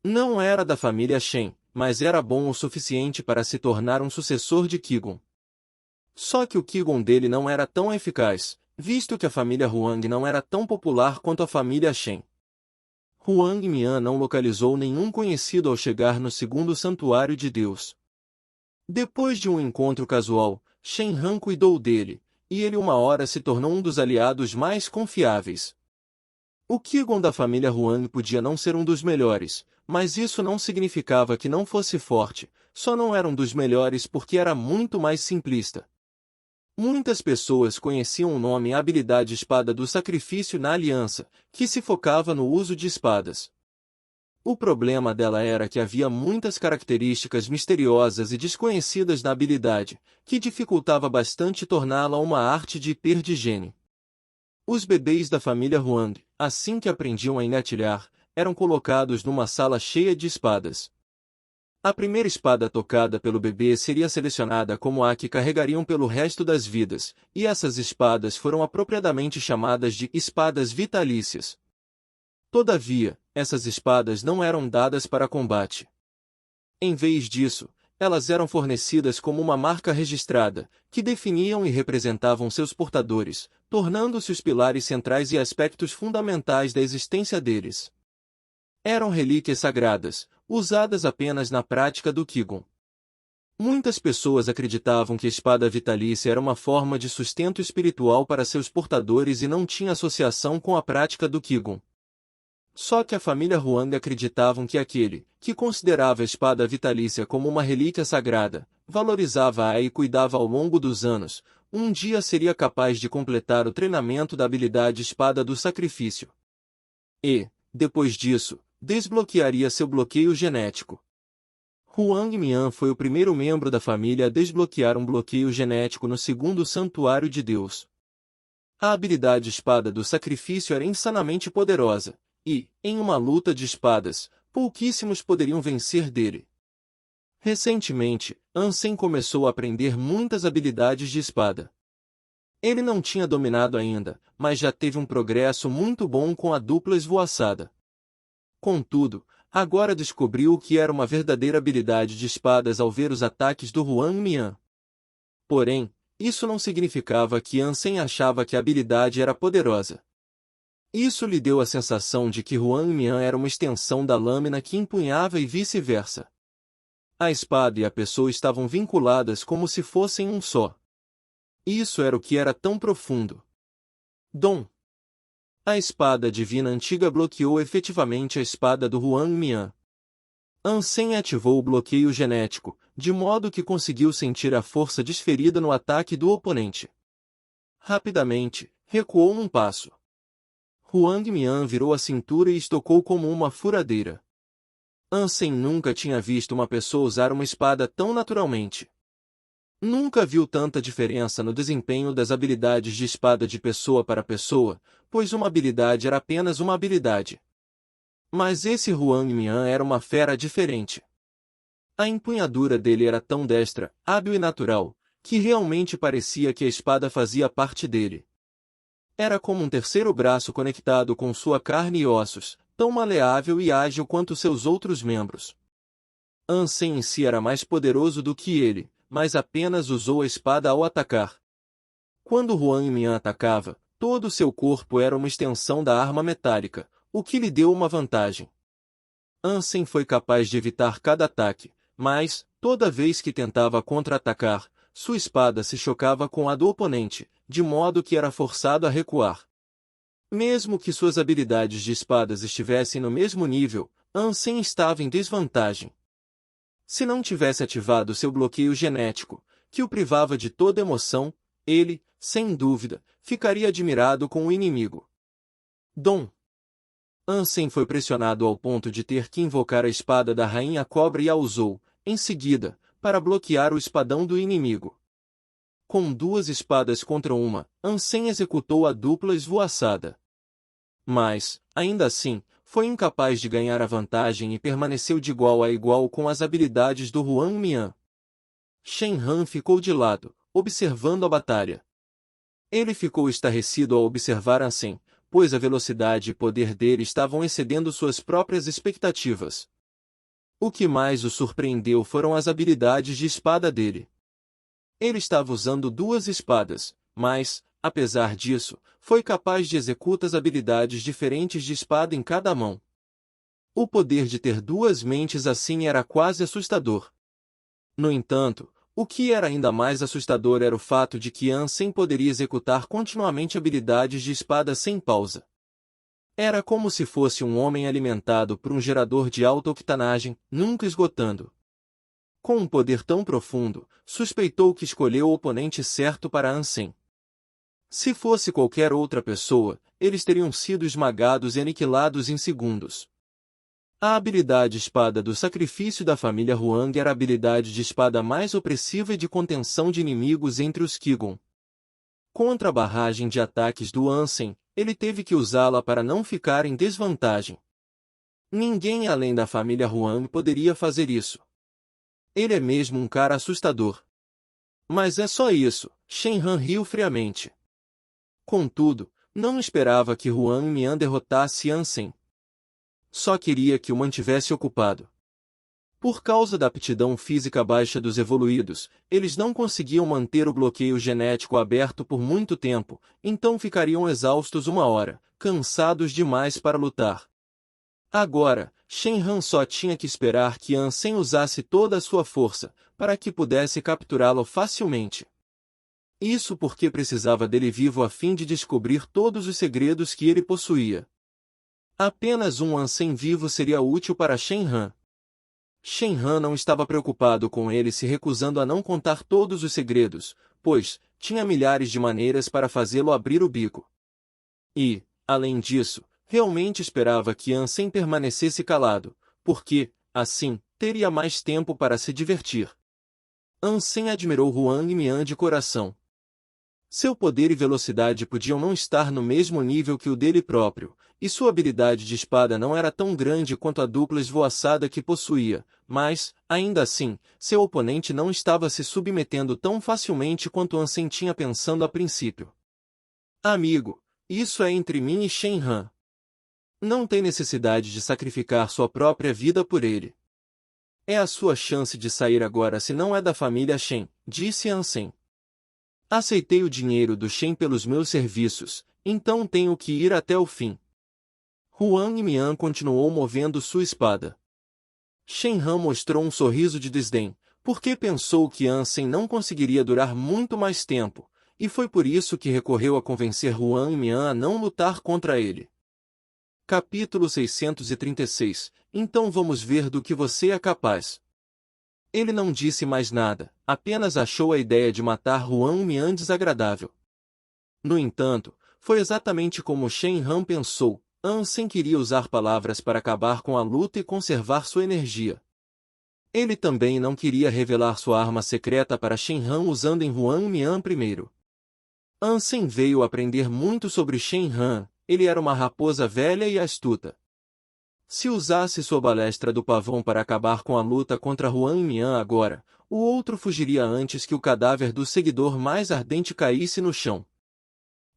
Não era da família Shen, mas era bom o suficiente para se tornar um sucessor de Qigong. Só que o Qigong dele não era tão eficaz, visto que a família Huang não era tão popular quanto a família Shen. Huang Mian não localizou nenhum conhecido ao chegar no segundo santuário de Deus. Depois de um encontro casual, Shen Han cuidou dele, e ele uma hora se tornou um dos aliados mais confiáveis. O Qigong da família Huang podia não ser um dos melhores, mas isso não significava que não fosse forte, só não era um dos melhores porque era muito mais simplista. Muitas pessoas conheciam o nome e a habilidade Espada do Sacrifício na Aliança, que se focava no uso de espadas. O problema dela era que havia muitas características misteriosas e desconhecidas na habilidade, que dificultava bastante torná-la uma arte de hiperdigênio. Os bebês da família Huang, assim que aprendiam a engatilhar, eram colocados numa sala cheia de espadas. A primeira espada tocada pelo bebê seria selecionada como a que carregariam pelo resto das vidas, e essas espadas foram apropriadamente chamadas de espadas vitalícias. Todavia, essas espadas não eram dadas para combate. Em vez disso, elas eram fornecidas como uma marca registrada, que definiam e representavam seus portadores, tornando-se os pilares centrais e aspectos fundamentais da existência deles. Eram relíquias sagradas, usadas apenas na prática do Qigong. Muitas pessoas acreditavam que a espada vitalícia era uma forma de sustento espiritual para seus portadores e não tinha associação com a prática do Qigong. Só que a família Huang acreditavam que aquele, que considerava a espada vitalícia como uma relíquia sagrada, valorizava-a e cuidava ao longo dos anos, um dia seria capaz de completar o treinamento da habilidade Espada do Sacrifício. E, depois disso, desbloquearia seu bloqueio genético. Huang Mian foi o primeiro membro da família a desbloquear um bloqueio genético no segundo santuário de Deus. A habilidade Espada do Sacrifício era insanamente poderosa, e, em uma luta de espadas, pouquíssimos poderiam vencer dele. Recentemente, Ansem começou a aprender muitas habilidades de espada. Ele não tinha dominado ainda, mas já teve um progresso muito bom com a dupla esvoaçada. Contudo, agora descobriu o que era uma verdadeira habilidade de espadas ao ver os ataques do Huang Mian. Porém, isso não significava que Ansem achava que a habilidade era poderosa. Isso lhe deu a sensação de que Huang Mian era uma extensão da lâmina que empunhava e vice-versa. A espada e a pessoa estavam vinculadas como se fossem um só. Isso era o que era tão profundo. Dom. A espada divina antiga bloqueou efetivamente a espada do Huang Mian. Ansem ativou o bloqueio genético, de modo que conseguiu sentir a força desferida no ataque do oponente. Rapidamente, recuou um passo. Huang Mian virou a cintura e estocou como uma furadeira. Ansem nunca tinha visto uma pessoa usar uma espada tão naturalmente. Nunca viu tanta diferença no desempenho das habilidades de espada de pessoa para pessoa, pois uma habilidade era apenas uma habilidade. Mas esse Huang Mian era uma fera diferente. A empunhadura dele era tão destra, hábil e natural, que realmente parecia que a espada fazia parte dele. Era como um terceiro braço conectado com sua carne e ossos, tão maleável e ágil quanto seus outros membros. Ansem em si era mais poderoso do que ele, mas apenas usou a espada ao atacar. Quando Huang Mian atacava, todo o seu corpo era uma extensão da arma metálica, o que lhe deu uma vantagem. Ansem foi capaz de evitar cada ataque, mas, toda vez que tentava contra-atacar, sua espada se chocava com a do oponente, de modo que era forçado a recuar. Mesmo que suas habilidades de espadas estivessem no mesmo nível, Ansem estava em desvantagem. Se não tivesse ativado seu bloqueio genético, que o privava de toda emoção, ele, sem dúvida, ficaria admirado com o inimigo. Dom. Ansem foi pressionado ao ponto de ter que invocar a espada da Rainha Cobra e a usou, em seguida, para bloquear o espadão do inimigo. Com duas espadas contra uma, Ansem executou a dupla esvoaçada. Mas, ainda assim, foi incapaz de ganhar a vantagem e permaneceu de igual a igual com as habilidades do Huang Mian. Shen Han ficou de lado, observando a batalha. Ele ficou estarrecido ao observar Ansem, pois a velocidade e poder dele estavam excedendo suas próprias expectativas. O que mais o surpreendeu foram as habilidades de espada dele. Ele estava usando duas espadas, mas, apesar disso, foi capaz de executar as habilidades diferentes de espada em cada mão. O poder de ter duas mentes assim era quase assustador. No entanto, o que era ainda mais assustador era o fato de que Ansem poderia executar continuamente habilidades de espada sem pausa. Era como se fosse um homem alimentado por um gerador de alta octanagem, nunca esgotando. Com um poder tão profundo, suspeitou que escolheu o oponente certo para Ansem. Se fosse qualquer outra pessoa, eles teriam sido esmagados e aniquilados em segundos. A habilidade espada do sacrifício da família Huang era a habilidade de espada mais opressiva e de contenção de inimigos entre os Qigong. Contra a barragem de ataques do Ansem, ele teve que usá-la para não ficar em desvantagem. Ninguém além da família Huang poderia fazer isso. Ele é mesmo um cara assustador. Mas é só isso, Shen Han riu friamente. Contudo, não esperava que Huang Mian derrotasse Ansem. Só queria que o mantivesse ocupado. Por causa da aptidão física baixa dos evoluídos, eles não conseguiam manter o bloqueio genético aberto por muito tempo, então ficariam exaustos uma hora, cansados demais para lutar. Agora, Shen Han só tinha que esperar que Ansem usasse toda a sua força, para que pudesse capturá-lo facilmente. Isso porque precisava dele vivo a fim de descobrir todos os segredos que ele possuía. Apenas um Ansem vivo seria útil para Shen Han. Shen Han não estava preocupado com ele se recusando a não contar todos os segredos, pois tinha milhares de maneiras para fazê-lo abrir o bico. E, além disso, realmente esperava que Ansem permanecesse calado, porque, assim, teria mais tempo para se divertir. Ansem admirou Huang Mian de coração. Seu poder e velocidade podiam não estar no mesmo nível que o dele próprio, e sua habilidade de espada não era tão grande quanto a dupla esvoaçada que possuía, mas, ainda assim, seu oponente não estava se submetendo tão facilmente quanto Ansem tinha pensando a princípio. Amigo, isso é entre mim e Shen Han. Não tem necessidade de sacrificar sua própria vida por ele. É a sua chance de sair agora se não é da família Shen, disse Ansem. Aceitei o dinheiro do Shen pelos meus serviços, então tenho que ir até o fim. Huang Mian continuou movendo sua espada. Shen Han mostrou um sorriso de desdém, porque pensou que Ansem não conseguiria durar muito mais tempo, e foi por isso que recorreu a convencer Huang Mian a não lutar contra ele. Capítulo 636. Então vamos ver do que você é capaz. Ele não disse mais nada, apenas achou a ideia de matar Huang Mian desagradável. No entanto, foi exatamente como Shen Han pensou. Ansem queria usar palavras para acabar com a luta e conservar sua energia. Ele também não queria revelar sua arma secreta para Shen Han usando em Huang Mian primeiro. Ansem veio aprender muito sobre Shen Han, ele era uma raposa velha e astuta. Se usasse sua balestra do pavão para acabar com a luta contra Huang Mian agora, o outro fugiria antes que o cadáver do seguidor mais ardente caísse no chão.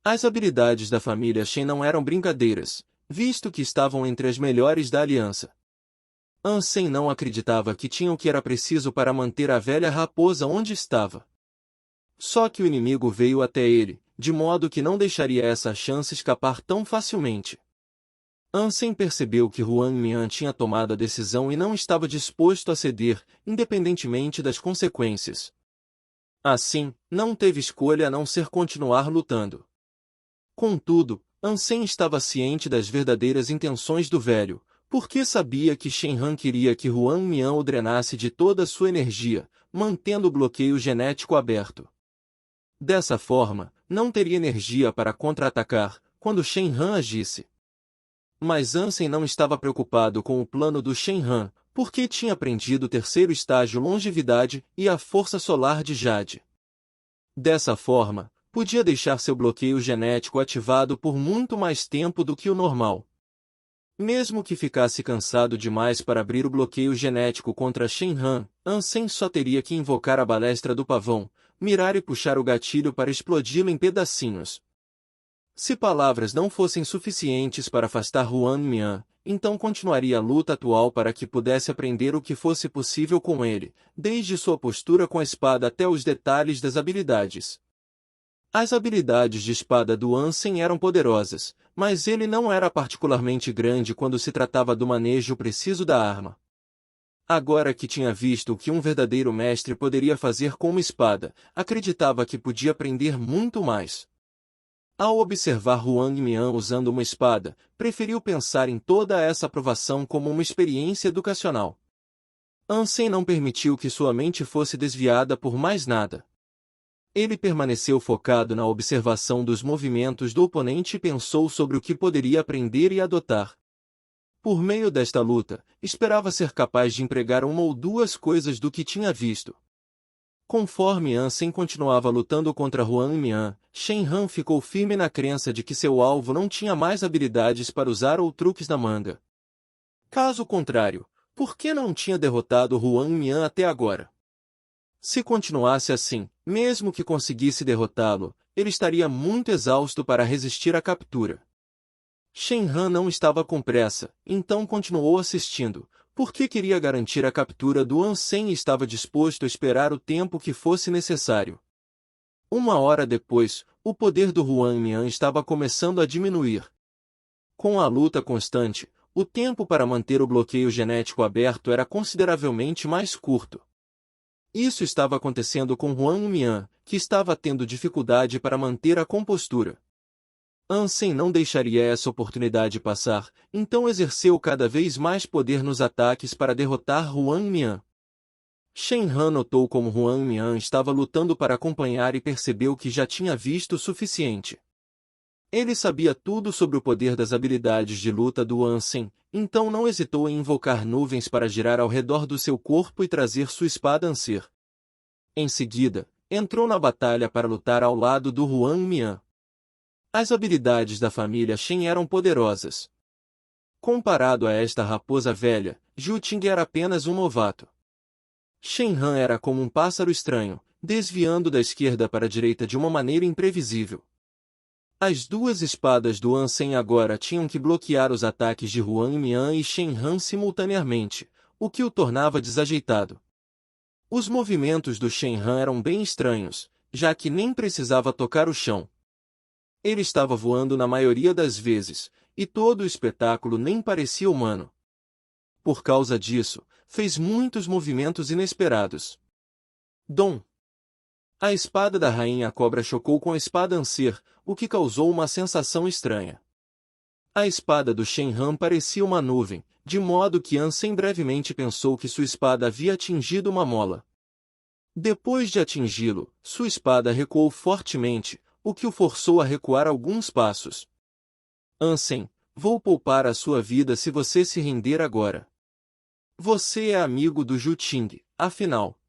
As habilidades da família Shen não eram brincadeiras, visto que estavam entre as melhores da aliança. Ansem não acreditava que tinha o que era preciso para manter a velha raposa onde estava. Só que o inimigo veio até ele, de modo que não deixaria essa chance escapar tão facilmente. Ansem percebeu que Huang Mian tinha tomado a decisão e não estava disposto a ceder, independentemente das consequências. Assim, não teve escolha a não ser continuar lutando. Contudo, Ansem estava ciente das verdadeiras intenções do velho, porque sabia que Shen Han queria que Huang Mian o drenasse de toda a sua energia, mantendo o bloqueio genético aberto. Dessa forma, não teria energia para contra-atacar, quando Shen Han agisse. Mas Ansem não estava preocupado com o plano do Shen Han, porque tinha aprendido o terceiro estágio longevidade e a força solar de Jade. Dessa forma, podia deixar seu bloqueio genético ativado por muito mais tempo do que o normal. Mesmo que ficasse cansado demais para abrir o bloqueio genético contra Shen Han, Ansem só teria que invocar a balestra do pavão, mirar e puxar o gatilho para explodi-lo em pedacinhos. Se palavras não fossem suficientes para afastar Huang Mian, então continuaria a luta atual para que pudesse aprender o que fosse possível com ele, desde sua postura com a espada até os detalhes das habilidades. As habilidades de espada do Ansem eram poderosas, mas ele não era particularmente grande quando se tratava do manejo preciso da arma. Agora que tinha visto o que um verdadeiro mestre poderia fazer com uma espada, acreditava que podia aprender muito mais. Ao observar Huang Mian usando uma espada, preferiu pensar em toda essa aprovação como uma experiência educacional. Ansem não permitiu que sua mente fosse desviada por mais nada. Ele permaneceu focado na observação dos movimentos do oponente e pensou sobre o que poderia aprender e adotar. Por meio desta luta, esperava ser capaz de empregar uma ou duas coisas do que tinha visto. Conforme Ansem continuava lutando contra Huang Mian, Shen Han ficou firme na crença de que seu alvo não tinha mais habilidades para usar ou truques na manga. Caso contrário, por que não tinha derrotado Huang Mian até agora? Se continuasse assim, mesmo que conseguisse derrotá-lo, ele estaria muito exausto para resistir à captura. Shen Han não estava com pressa, então continuou assistindo, porque queria garantir a captura do Ansem e estava disposto a esperar o tempo que fosse necessário. Uma hora depois, o poder do Huang Mian estava começando a diminuir. Com a luta constante, o tempo para manter o bloqueio genético aberto era consideravelmente mais curto. Isso estava acontecendo com Huang Mian, que estava tendo dificuldade para manter a compostura. Ansem não deixaria essa oportunidade passar, então exerceu cada vez mais poder nos ataques para derrotar Huang Mian. Shen Han notou como Huang Mian estava lutando para acompanhar e percebeu que já tinha visto o suficiente. Ele sabia tudo sobre o poder das habilidades de luta do Ansem, então não hesitou em invocar nuvens para girar ao redor do seu corpo e trazer sua espada Anser. Em seguida, entrou na batalha para lutar ao lado do Huang Mian. As habilidades da família Shen eram poderosas. Comparado a esta raposa velha, Zhu Ting era apenas um novato. Shen Han era como um pássaro estranho, desviando da esquerda para a direita de uma maneira imprevisível. As duas espadas do Ansem agora tinham que bloquear os ataques de Huang Mian e Shen Han simultaneamente, o que o tornava desajeitado. Os movimentos do Shen Han eram bem estranhos, já que nem precisava tocar o chão. Ele estava voando na maioria das vezes, e todo o espetáculo nem parecia humano. Por causa disso, fez muitos movimentos inesperados. Dom! A espada da rainha cobra chocou com a espada Anser, o que causou uma sensação estranha. A espada do Shenhan parecia uma nuvem, de modo que Ansem brevemente pensou que sua espada havia atingido uma mola. Depois de atingi-lo, sua espada recuou fortemente, o que o forçou a recuar alguns passos. Ansem, vou poupar a sua vida se você se render agora. Você é amigo do Zhu Ting, afinal.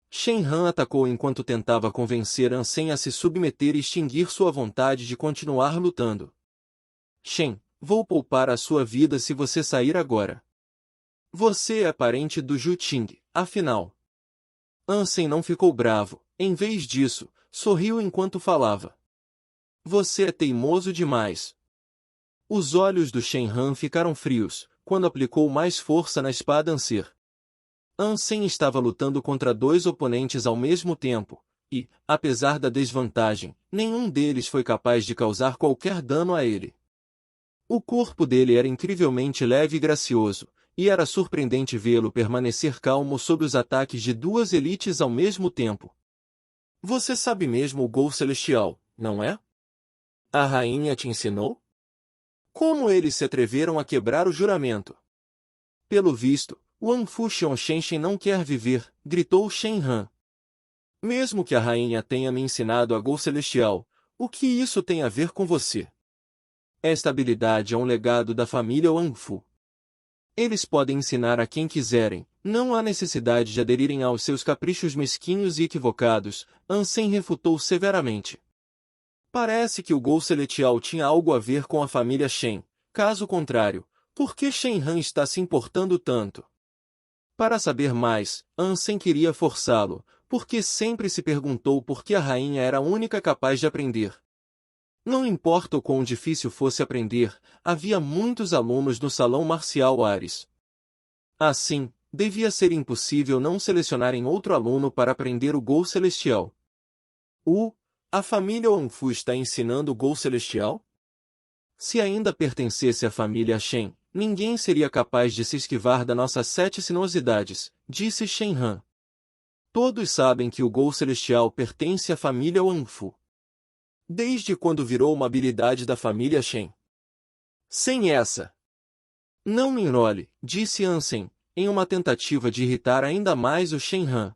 Shenhan atacou enquanto tentava convencer Ansem a se submeter e extinguir sua vontade de continuar lutando. Shen, vou poupar a sua vida se você sair agora. Você é parente do Zhu Ting, afinal. Ansem não ficou bravo, em vez disso, sorriu enquanto falava. Você é teimoso demais. Os olhos do Shenhan ficaram frios, quando aplicou mais força na espada Anser. Ansem estava lutando contra dois oponentes ao mesmo tempo, e, apesar da desvantagem, nenhum deles foi capaz de causar qualquer dano a ele. O corpo dele era incrivelmente leve e gracioso, e era surpreendente vê-lo permanecer calmo sob os ataques de duas elites ao mesmo tempo. Você sabe mesmo o Gol Celestial, não é? A rainha te ensinou? Como eles se atreveram a quebrar o juramento? Pelo visto, Wang Fu Xiongshenshen não quer viver, gritou Shenhan. Mesmo que a rainha tenha me ensinado a Gol Celestial, o que isso tem a ver com você? Esta habilidade é um legado da família Wang Fu. Eles podem ensinar a quem quiserem, não há necessidade de aderirem aos seus caprichos mesquinhos e equivocados, Ansem refutou severamente. Parece que o Gol Celestial tinha algo a ver com a família Shen, caso contrário, por que Shenhan está se importando tanto? Para saber mais, Ansem queria forçá-lo, porque sempre se perguntou por que a rainha era a única capaz de aprender. Não importa o quão difícil fosse aprender, havia muitos alunos no salão marcial Ares. Assim, devia ser impossível não selecionarem outro aluno para aprender o Gol Celestial. A família Wang Fu está ensinando o Gol Celestial? Se ainda pertencesse à família Shen, ninguém seria capaz de se esquivar das nossas 7 sinuosidades, disse Shenhan. Todos sabem que o Gol Celestial pertence à família Wang Fu. Desde quando virou uma habilidade da família Shen? Sem essa. Não me enrole, disse Ansem, em uma tentativa de irritar ainda mais o Shenhan.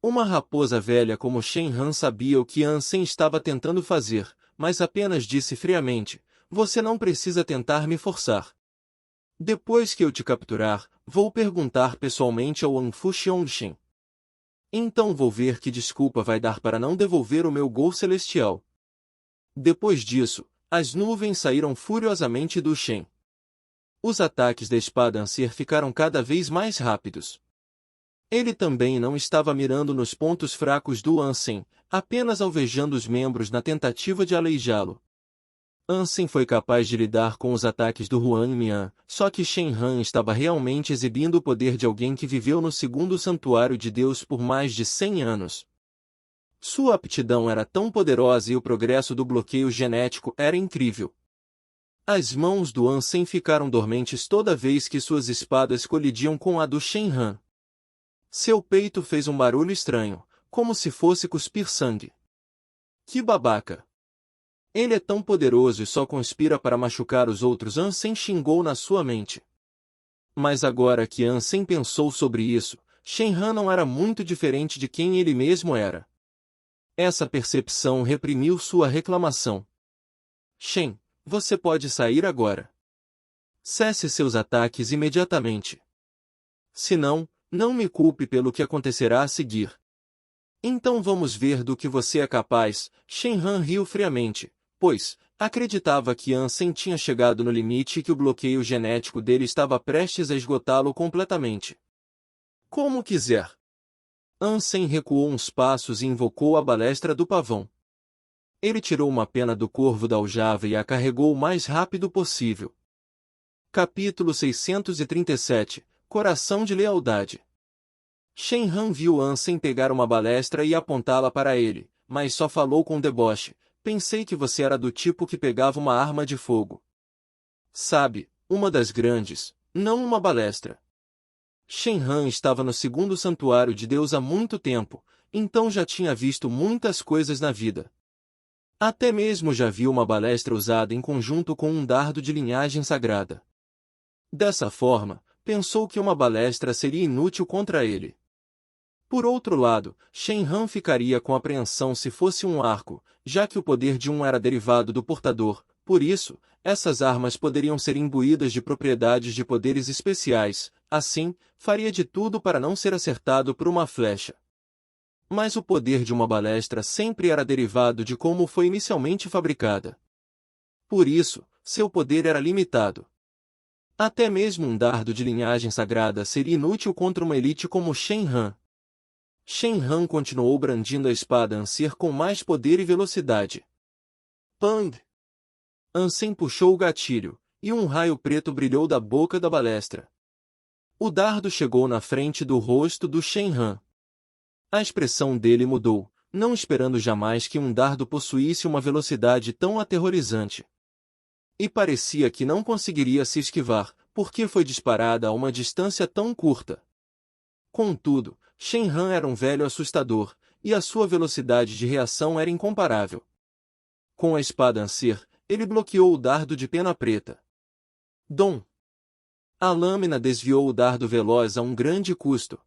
Uma raposa velha como Shenhan sabia o que Ansem estava tentando fazer, mas apenas disse friamente, você não precisa tentar me forçar. Depois que eu te capturar, vou perguntar pessoalmente ao Wang Fu Xiongxin. Então vou ver que desculpa vai dar para não devolver o meu Gol Celestial. Depois disso, as nuvens saíram furiosamente do Shen. Os ataques da espada Anser ficaram cada vez mais rápidos. Ele também não estava mirando nos pontos fracos do Ansem, apenas alvejando os membros na tentativa de aleijá-lo. Ansem foi capaz de lidar com os ataques do Huan Mian, só que Shenhan estava realmente exibindo o poder de alguém que viveu no segundo santuário de Deus por mais de 100 anos. Sua aptidão era tão poderosa e o progresso do bloqueio genético era incrível. As mãos do Ansem ficaram dormentes toda vez que suas espadas colidiam com a do Shenhan. Seu peito fez um barulho estranho, como se fosse cuspir sangue. Que babaca! Ele é tão poderoso e só conspira para machucar os outros, Ansem xingou na sua mente. Mas agora que Ansem pensou sobre isso, Shenhan não era muito diferente de quem ele mesmo era. Essa percepção reprimiu sua reclamação. Shen, você pode sair agora. Cesse seus ataques imediatamente. Senão, não me culpe pelo que acontecerá a seguir. Então vamos ver do que você é capaz, Shenhan riu friamente, pois acreditava que Ansem tinha chegado no limite e que o bloqueio genético dele estava prestes a esgotá-lo completamente. Como quiser. Ansem recuou uns passos e invocou a balestra do pavão. Ele tirou uma pena do corvo da aljava e a carregou o mais rápido possível. Capítulo 637 – Coração de Lealdade. Shenhan viu Ansem pegar uma balestra e apontá-la para ele, mas só falou com deboche. Pensei que você era do tipo que pegava uma arma de fogo. Sabe, uma das grandes, não uma balestra. Shen Han estava no segundo santuário de Deus há muito tempo, então já tinha visto muitas coisas na vida. Até mesmo já viu uma balestra usada em conjunto com um dardo de linhagem sagrada. Dessa forma, pensou que uma balestra seria inútil contra ele. Por outro lado, Shen Han ficaria com apreensão se fosse um arco, já que o poder de um era derivado do portador, por isso, essas armas poderiam ser imbuídas de propriedades de poderes especiais, assim, faria de tudo para não ser acertado por uma flecha. Mas o poder de uma balestra sempre era derivado de como foi inicialmente fabricada. Por isso, seu poder era limitado. Até mesmo um dardo de linhagem sagrada seria inútil contra uma elite como Shen Han. Shen Han continuou brandindo a espada Ancien com mais poder e velocidade. Pang! Ansem puxou o gatilho, e um raio preto brilhou da boca da balestra. O dardo chegou na frente do rosto do Shen Han. A expressão dele mudou, não esperando jamais que um dardo possuísse uma velocidade tão aterrorizante. E parecia que não conseguiria se esquivar, porque foi disparada a uma distância tão curta. Contudo, Shen Han era um velho assustador, e a sua velocidade de reação era incomparável. Com a espada Ancien, ele bloqueou o dardo de pena preta. Dom! A lâmina desviou o dardo veloz a um grande custo.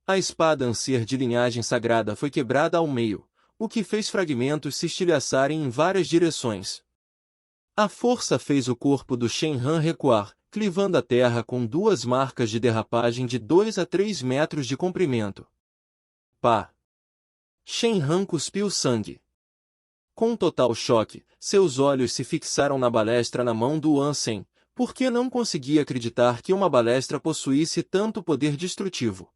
A espada Ancien de linhagem sagrada foi quebrada ao meio, o que fez fragmentos se estilhaçarem em várias direções. A força fez o corpo do Shen Han recuar, clivando a terra com duas marcas de derrapagem de 2 a 3 metros de comprimento. Pá! Shen Han cuspiu sangue. Com total choque, seus olhos se fixaram na balestra na mão do Ansem, porque não conseguia acreditar que uma balestra possuísse tanto poder destrutivo.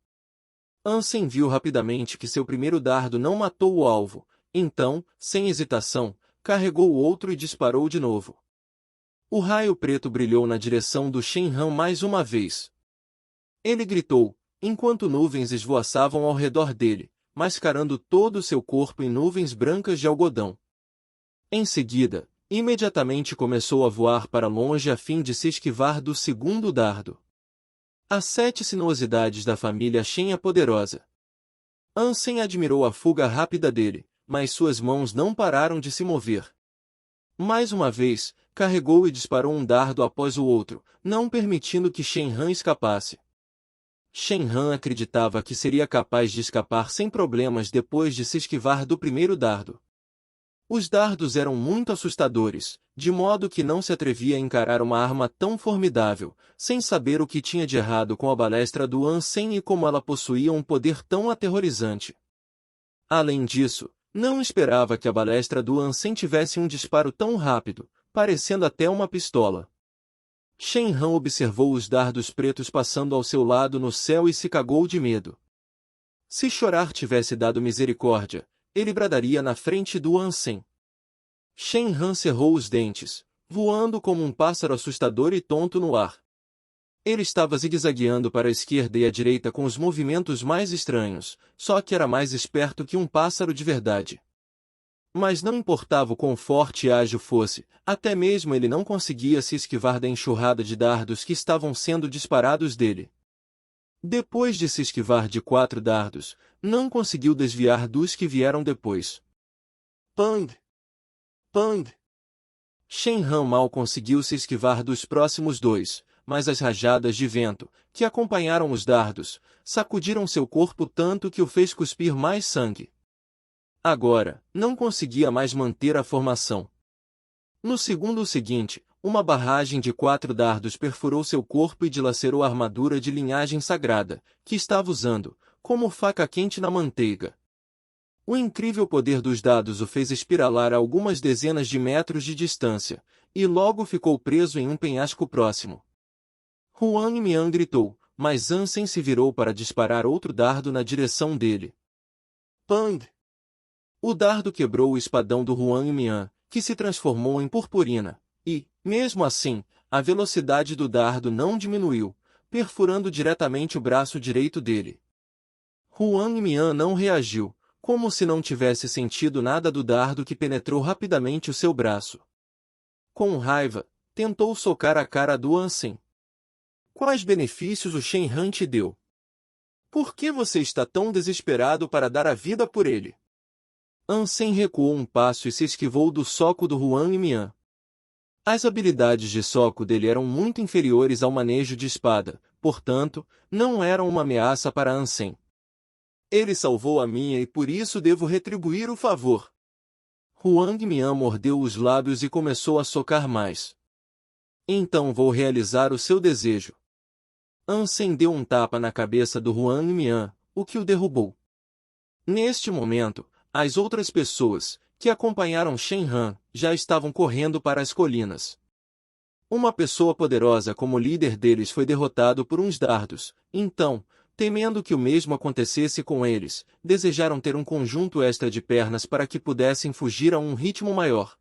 Ansem viu rapidamente que seu primeiro dardo não matou o alvo, então, sem hesitação, carregou o outro e disparou de novo. O raio preto brilhou na direção do Shen Han mais uma vez. Ele gritou, enquanto nuvens esvoaçavam ao redor dele, mascarando todo o seu corpo em nuvens brancas de algodão. Em seguida, imediatamente começou a voar para longe a fim de se esquivar do segundo dardo. As 7 sinuosidades da família Shen é poderosa. Ansem admirou a fuga rápida dele, mas suas mãos não pararam de se mover. Mais uma vez, carregou e disparou um dardo após o outro, não permitindo que Shen Han escapasse. Shen Han acreditava que seria capaz de escapar sem problemas depois de se esquivar do primeiro dardo. Os dardos eram muito assustadores, de modo que não se atrevia a encarar uma arma tão formidável, sem saber o que tinha de errado com a balestra do Ansem e como ela possuía um poder tão aterrorizante. Além disso, não esperava que a balestra do Ansem tivesse um disparo tão rápido, parecendo até uma pistola. Shen Han observou os dardos pretos passando ao seu lado no céu e se cagou de medo. Se chorar tivesse dado misericórdia, ele bradaria na frente do Ansem. Shen Han cerrou os dentes, voando como um pássaro assustador e tonto no ar. Ele estava zigue-zagueando para a esquerda e à direita com os movimentos mais estranhos, só que era mais esperto que um pássaro de verdade. Mas não importava o quão forte e ágil fosse, até mesmo ele não conseguia se esquivar da enxurrada de dardos que estavam sendo disparados dele. Depois de se esquivar de 4 dardos, não conseguiu desviar dos que vieram depois. Pang! Pang! Shen Han mal conseguiu se esquivar dos próximos 2, mas as rajadas de vento, que acompanharam os dardos, sacudiram seu corpo tanto que o fez cuspir mais sangue. Agora, não conseguia mais manter a formação. No segundo seguinte, uma barragem de 4 dardos perfurou seu corpo e dilacerou a armadura de linhagem sagrada, que estava usando, como faca quente na manteiga. O incrível poder dos dados o fez espiralar a algumas dezenas de metros de distância, e logo ficou preso em um penhasco próximo. Huang Mian gritou, mas Ansem se virou para disparar outro dardo na direção dele. Pang! O dardo quebrou o espadão do Huang Mian, que se transformou em purpurina, e, mesmo assim, a velocidade do dardo não diminuiu, perfurando diretamente o braço direito dele. Huang Mian não reagiu, como se não tivesse sentido nada do dardo que penetrou rapidamente o seu braço. Com raiva, tentou socar a cara do Ansem. Quais benefícios o Shenhan te deu? Por que você está tão desesperado para dar a vida por ele? Ansem recuou um passo e se esquivou do soco do Huang Mian. As habilidades de soco dele eram muito inferiores ao manejo de espada, portanto, não eram uma ameaça para Ansem. Ele salvou a minha e por isso devo retribuir o favor. Huang Mian mordeu os lábios e começou a socar mais. Então vou realizar o seu desejo. Ansem deu um tapa na cabeça do Huang Mian, o que o derrubou. Neste momento, as outras pessoas, que acompanharam Shenhan, já estavam correndo para as colinas. Uma pessoa poderosa como líder deles foi derrotado por uns dardos, então, temendo que o mesmo acontecesse com eles, desejaram ter um conjunto extra de pernas para que pudessem fugir a um ritmo maior.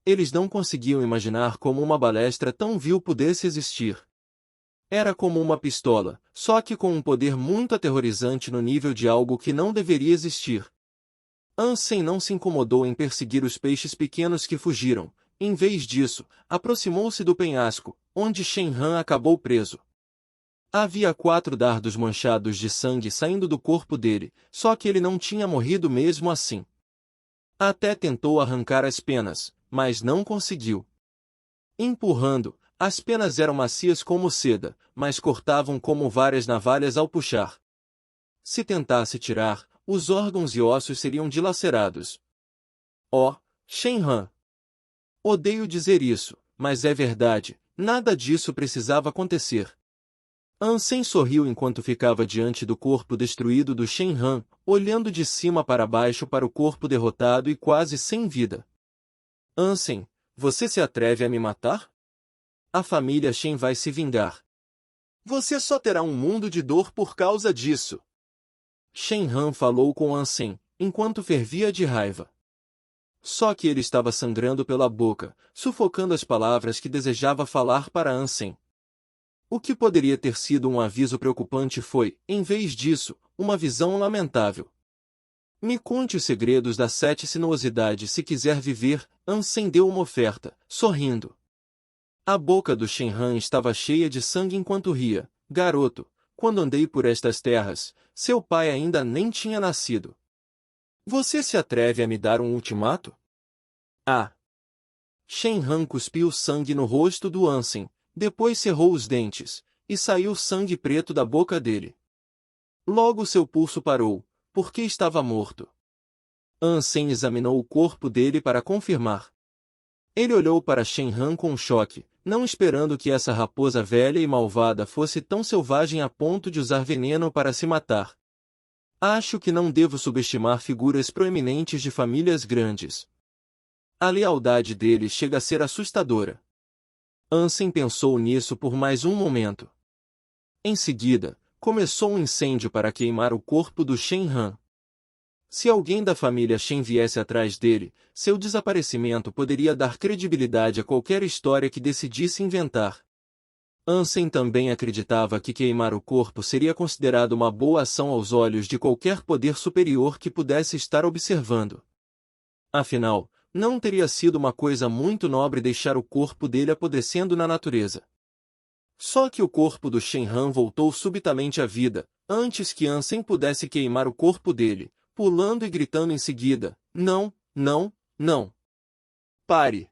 Eles não conseguiam imaginar como uma balestra tão vil pudesse existir. Era como uma pistola, só que com um poder muito aterrorizante no nível de algo que não deveria existir. Ansem não se incomodou em perseguir os peixes pequenos que fugiram. Em vez disso, aproximou-se do penhasco, onde Shenhan acabou preso. Havia 4 dardos manchados de sangue saindo do corpo dele, só que ele não tinha morrido mesmo assim. Até tentou arrancar as penas, mas não conseguiu. Empurrando, as penas eram macias como seda, mas cortavam como várias navalhas ao puxar. Se tentasse tirar, os órgãos e ossos seriam dilacerados. Oh, Shenhan! Odeio dizer isso, mas é verdade, nada disso precisava acontecer. Ansem sorriu enquanto ficava diante do corpo destruído do Shenhan, olhando de cima para baixo para o corpo derrotado e quase sem vida. Ansem, você se atreve a me matar? A família Shen vai se vingar. Você só terá um mundo de dor por causa disso. Shenhan falou com Ansem, enquanto fervia de raiva. Só que ele estava sangrando pela boca, sufocando as palavras que desejava falar para Ansem. O que poderia ter sido um aviso preocupante foi, em vez disso, uma visão lamentável. Me conte os segredos das 7 sinuosidades se quiser viver, Ansem deu uma oferta, sorrindo. A boca do Shenhan estava cheia de sangue enquanto ria. Garoto, quando andei por estas terras, seu pai ainda nem tinha nascido. Você se atreve a me dar um ultimato? Ah! Shenhan cuspiu sangue no rosto do Ansem, depois cerrou os dentes, e saiu sangue preto da boca dele. Logo seu pulso parou, porque estava morto. Ansem examinou o corpo dele para confirmar. Ele olhou para Shenhan com choque, não esperando que essa raposa velha e malvada fosse tão selvagem a ponto de usar veneno para se matar. Acho que não devo subestimar figuras proeminentes de famílias grandes. A lealdade deles chega a ser assustadora. Ansem pensou nisso por mais um momento. Em seguida, começou um incêndio para queimar o corpo do Shenhan. Se alguém da família Shen viesse atrás dele, seu desaparecimento poderia dar credibilidade a qualquer história que decidisse inventar. Ansem também acreditava que queimar o corpo seria considerado uma boa ação aos olhos de qualquer poder superior que pudesse estar observando. Afinal, não teria sido uma coisa muito nobre deixar o corpo dele apodrecendo na natureza. Só que o corpo do Shenhan voltou subitamente à vida, antes que Ansem pudesse queimar o corpo dele, pulando e gritando em seguida, não, não, não. Pare.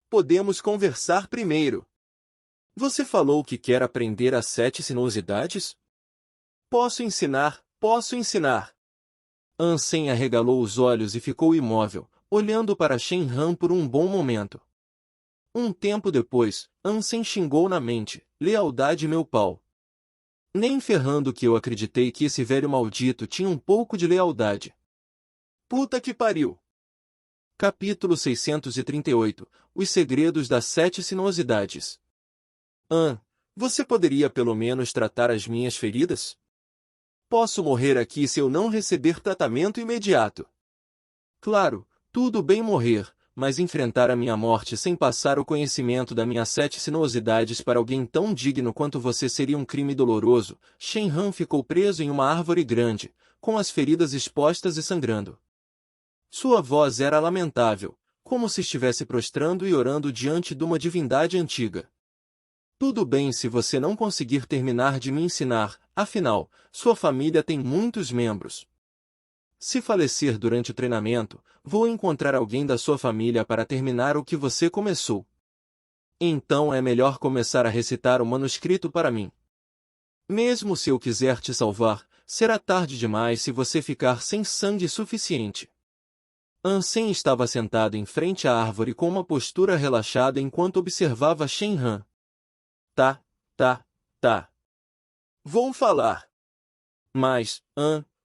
Podemos conversar primeiro. Você falou que quer aprender as 7 sinuosidades? Posso ensinar, posso ensinar. Ansem arregalou os olhos e ficou imóvel, olhando para Shenhan por um bom momento. Um tempo depois, Ansem xingou na mente, lealdade meu pau. Nem ferrando que eu acreditei que esse velho maldito tinha um pouco de lealdade. Puta que pariu! Capítulo 638 Os segredos das 7 sinuosidades. Você poderia pelo menos tratar as minhas feridas? Posso morrer aqui se eu não receber tratamento imediato. Claro, tudo bem morrer, mas enfrentar a minha morte sem passar o conhecimento das minhas 7 sinuosidades para alguém tão digno quanto você seria um crime doloroso. Shenhan ficou preso em uma árvore grande, com as feridas expostas e sangrando. Sua voz era lamentável, como se estivesse prostrando e orando diante de uma divindade antiga. Tudo bem se você não conseguir terminar de me ensinar, afinal, sua família tem muitos membros. Se falecer durante o treinamento, vou encontrar alguém da sua família para terminar o que você começou. Então é melhor começar a recitar o manuscrito para mim. Mesmo se eu quiser te salvar, será tarde demais se você ficar sem sangue suficiente. Ansem estava sentado em frente à árvore com uma postura relaxada enquanto observava Shenhan. Tá. Vou falar. Mas,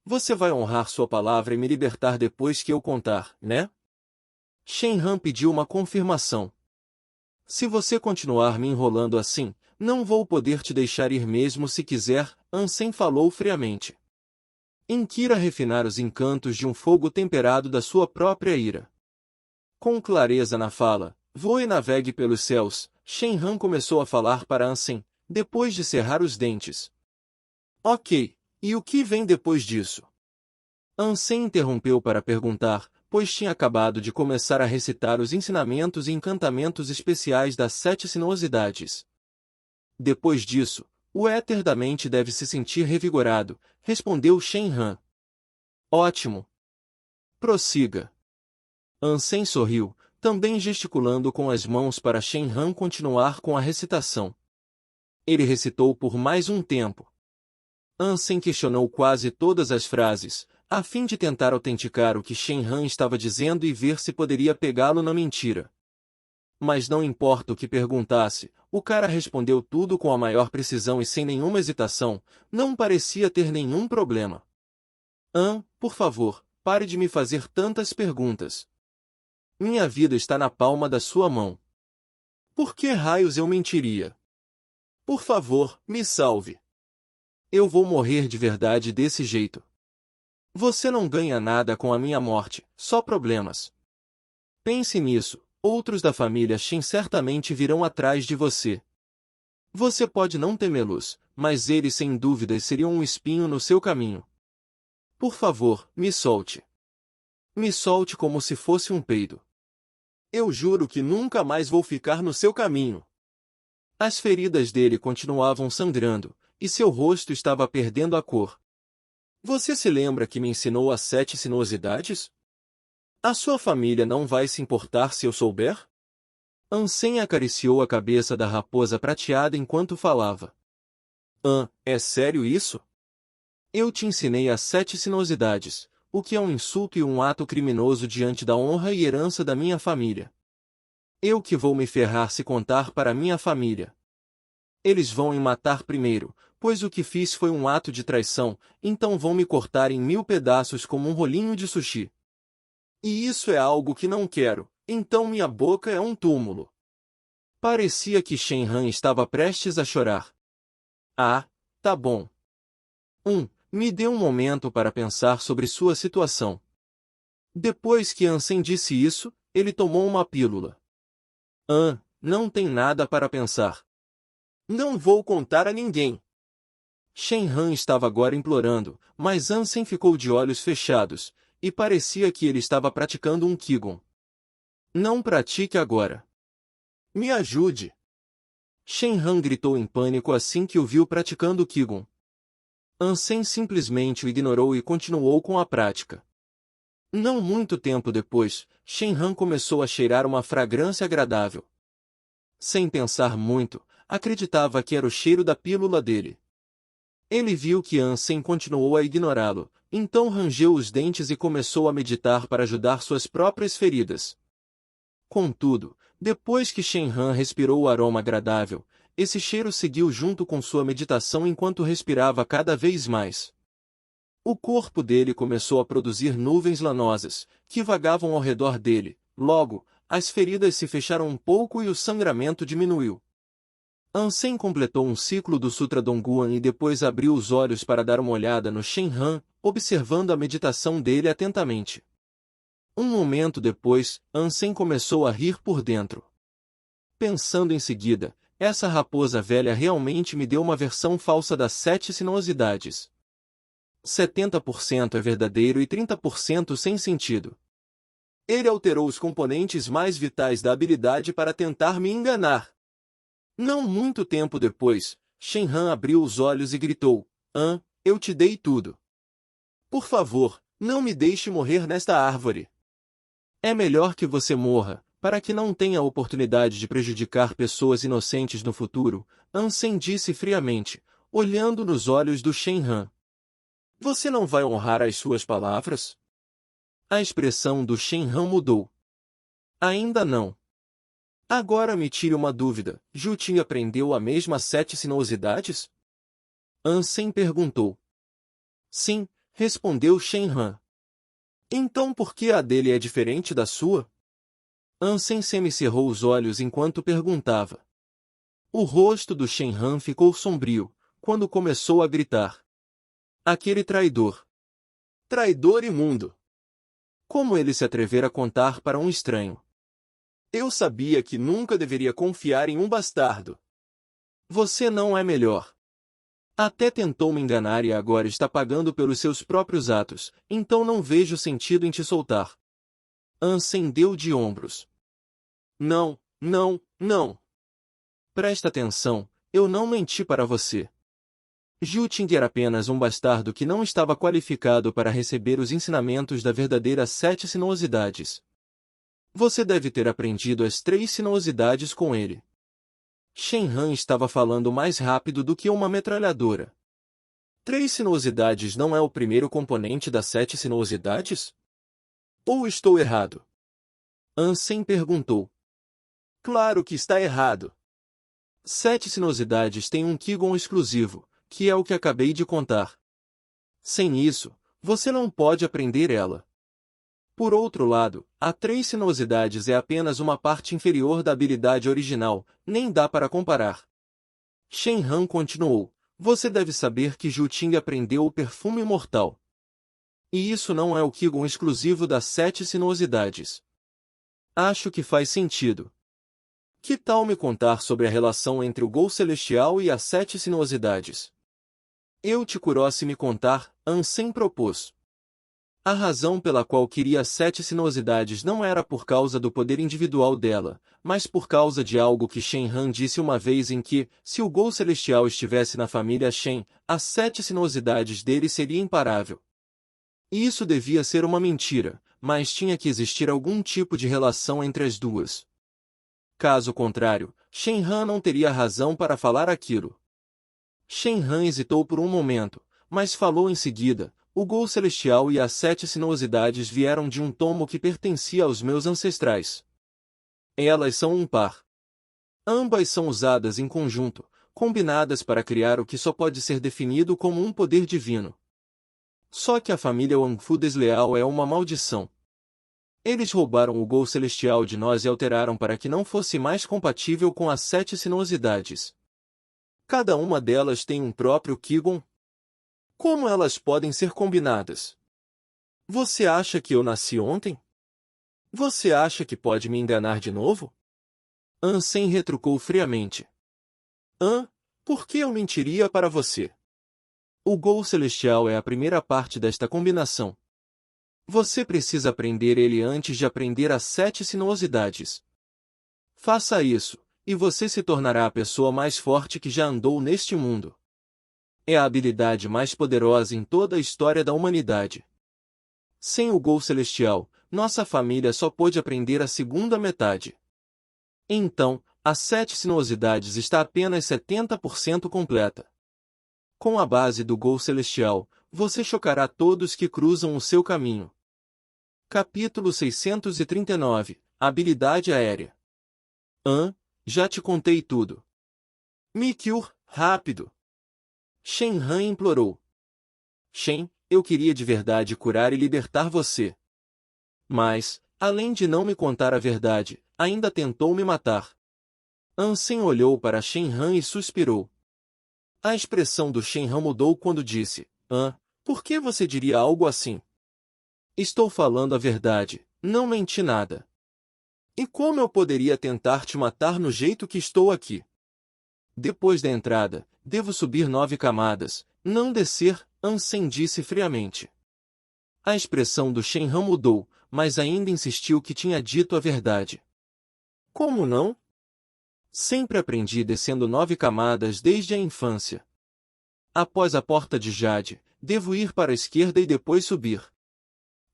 você vai honrar sua palavra e me libertar depois que eu contar, né? Shenhan pediu uma confirmação. Se você continuar me enrolando assim, não vou poder te deixar ir mesmo se quiser, Ansem falou friamente. Inquira refinar os encantos de um fogo temperado da sua própria ira. Com clareza na fala, voe e navegue pelos céus, Shenhan começou a falar para Ansem, depois de cerrar os dentes. Ok, e o que vem depois disso? Ansem interrompeu para perguntar, pois tinha acabado de começar a recitar os ensinamentos e encantamentos especiais das 7 sinuosidades. Depois disso, o éter da mente deve se sentir revigorado, respondeu Shenhan. Ótimo. Prossiga. Ansem sorriu, também gesticulando com as mãos para Shenhan continuar com a recitação. Ele recitou por mais um tempo. Ansem questionou quase todas as frases, a fim de tentar autenticar o que Shenhan estava dizendo e ver se poderia pegá-lo na mentira. Mas não importa o que perguntasse, o cara respondeu tudo com a maior precisão e sem nenhuma hesitação, não parecia ter nenhum problema. Por favor, pare de me fazer tantas perguntas. Minha vida está na palma da sua mão. Por que raios eu mentiria? Por favor, me salve. Eu vou morrer de verdade desse jeito. Você não ganha nada com a minha morte, só problemas. Pense nisso. Outros da família Shin certamente virão atrás de você. Você pode não temê-los, mas eles sem dúvidas seriam um espinho no seu caminho. Por favor, me solte. Me solte como se fosse um peido. Eu juro que nunca mais vou ficar no seu caminho. As feridas dele continuavam sangrando, e seu rosto estava perdendo a cor. Você se lembra que me ensinou as 7 sinuosidades? A sua família não vai se importar se eu souber? Ansem acariciou a cabeça da raposa prateada enquanto falava. É sério isso? Eu te ensinei as 7 sinuosidades, o que é um insulto e um ato criminoso diante da honra e herança da minha família. Eu que vou me ferrar se contar para minha família. Eles vão me matar primeiro, pois o que fiz foi um ato de traição, então vão me cortar em 1000 pedaços como um rolinho de sushi. E isso é algo que não quero, então minha boca é um túmulo. Parecia que Shenhan estava prestes a chorar. Tá bom. Me dê um momento para pensar sobre sua situação. Depois que Ansem disse isso, ele tomou uma pílula. Não tem nada para pensar. Não vou contar a ninguém. Shenhan estava agora implorando, mas Ansem ficou de olhos fechados, e parecia que ele estava praticando um Qigong. Não pratique agora. Me ajude. Shenhan gritou em pânico assim que o viu praticando o Qigong. Ansem simplesmente o ignorou e continuou com a prática. Não muito tempo depois, Shenhan começou a cheirar uma fragrância agradável. Sem pensar muito, acreditava que era o cheiro da pílula dele. Ele viu que Ansem continuou a ignorá-lo, então rangeu os dentes e começou a meditar para ajudar suas próprias feridas. Contudo, depois que Shenhan respirou o aroma agradável, esse cheiro seguiu junto com sua meditação enquanto respirava cada vez mais. O corpo dele começou a produzir nuvens lanosas, que vagavam ao redor dele. Logo, as feridas se fecharam um pouco e o sangramento diminuiu. Ansem completou um ciclo do Sutra Dongguan e depois abriu os olhos para dar uma olhada no Shenhan, observando a meditação dele atentamente. Um momento depois, Ansem começou a rir por dentro. Pensando em seguida, essa raposa velha realmente me deu uma versão falsa das 7 sinuosidades. 70% é verdadeiro e 30% sem sentido. Ele alterou os componentes mais vitais da habilidade para tentar me enganar. Não muito tempo depois, Shenhan abriu os olhos e gritou, eu te dei tudo. Por favor, não me deixe morrer nesta árvore. É melhor que você morra, para que não tenha a oportunidade de prejudicar pessoas inocentes no futuro, Ansem disse friamente, olhando nos olhos do Shenhan. Você não vai honrar as suas palavras? A expressão do Shenhan mudou. Ainda não. Agora me tire uma dúvida, Juti aprendeu a mesma 7 sinuosidades? Ansem perguntou. Sim, respondeu Shenhan. Então por que a dele é diferente da sua? Ansem semicerrou os olhos enquanto perguntava. O rosto do Shenhan ficou sombrio, quando começou a gritar. Aquele traidor! Traidor imundo! Como ele se atrevera a contar para um estranho? Eu sabia que nunca deveria confiar em um bastardo. Você não é melhor. Até tentou me enganar e agora está pagando pelos seus próprios atos, então não vejo sentido em te soltar. Ansem deu de ombros. Não, não, não. Presta atenção, eu não menti para você. Juting era apenas um bastardo que não estava qualificado para receber os ensinamentos da verdadeira 7 sinuosidades. Você deve ter aprendido as 3 sinuosidades com ele. Shenhan estava falando mais rápido do que uma metralhadora. 3 sinuosidades não é o primeiro componente das 7 sinuosidades? Ou estou errado? Ansem perguntou. Claro que está errado. 7 sinuosidades têm um Qigong exclusivo, que é o que acabei de contar. Sem isso, você não pode aprender ela. Por outro lado, a 3 sinuosidades é apenas uma parte inferior da habilidade original, nem dá para comparar. Shenhan continuou, você deve saber que Juting aprendeu o perfume mortal. E isso não é o Qigong exclusivo das 7 sinuosidades. Acho que faz sentido. Que tal me contar sobre a relação entre o Gol Celestial e as 7 sinuosidades? Eu te curó se me contar, Ansem propôs. A razão pela qual queria as 7 sinuosidades não era por causa do poder individual dela, mas por causa de algo que Shenhan disse uma vez em que, se o Gol Celestial estivesse na família Shen, as 7 sinuosidades dele seria imparável. E isso devia ser uma mentira, mas tinha que existir algum tipo de relação entre as duas. Caso contrário, Shenhan não teria razão para falar aquilo. Shenhan hesitou por um momento, mas falou em seguida, o Gol Celestial e as 7 sinuosidades vieram de um tomo que pertencia aos meus ancestrais. Elas são um par. Ambas são usadas em conjunto, combinadas para criar o que só pode ser definido como um poder divino. Só que a família Wangfu desleal é uma maldição. Eles roubaram o Gol Celestial de nós e alteraram para que não fosse mais compatível com as 7 sinuosidades. Cada uma delas tem um próprio Qigong. Como elas podem ser combinadas? Você acha que eu nasci ontem? Você acha que pode me enganar de novo? Ansem retrucou friamente. Por que eu mentiria para você? O Gol Celestial é a primeira parte desta combinação. Você precisa aprender ele antes de aprender as 7 sinuosidades. Faça isso, e você se tornará a pessoa mais forte que já andou neste mundo. É a habilidade mais poderosa em toda a história da humanidade. Sem o Gol Celestial, nossa família só pôde aprender a segunda metade. Então, as 7 sinuosidades está apenas 70% completa. Com a base do Gol Celestial, você chocará todos que cruzam o seu caminho. Capítulo 639 Habilidade Aérea. Já te contei tudo. Me cure, rápido! Shenhan implorou. Shen, eu queria de verdade curar e libertar você. Mas, além de não me contar a verdade, ainda tentou me matar. Ansem olhou para Shenhan e suspirou. A expressão do Shenhan mudou quando disse, por que você diria algo assim? Estou falando a verdade, não menti nada. E como eu poderia tentar te matar no jeito que estou aqui? Depois da entrada, devo subir 9 camadas, não descer, Ansem disse friamente. A expressão do Shenhan mudou, mas ainda insistiu que tinha dito a verdade. Como não? Sempre aprendi descendo 9 camadas desde a infância. Após a porta de jade, devo ir para a esquerda e depois subir.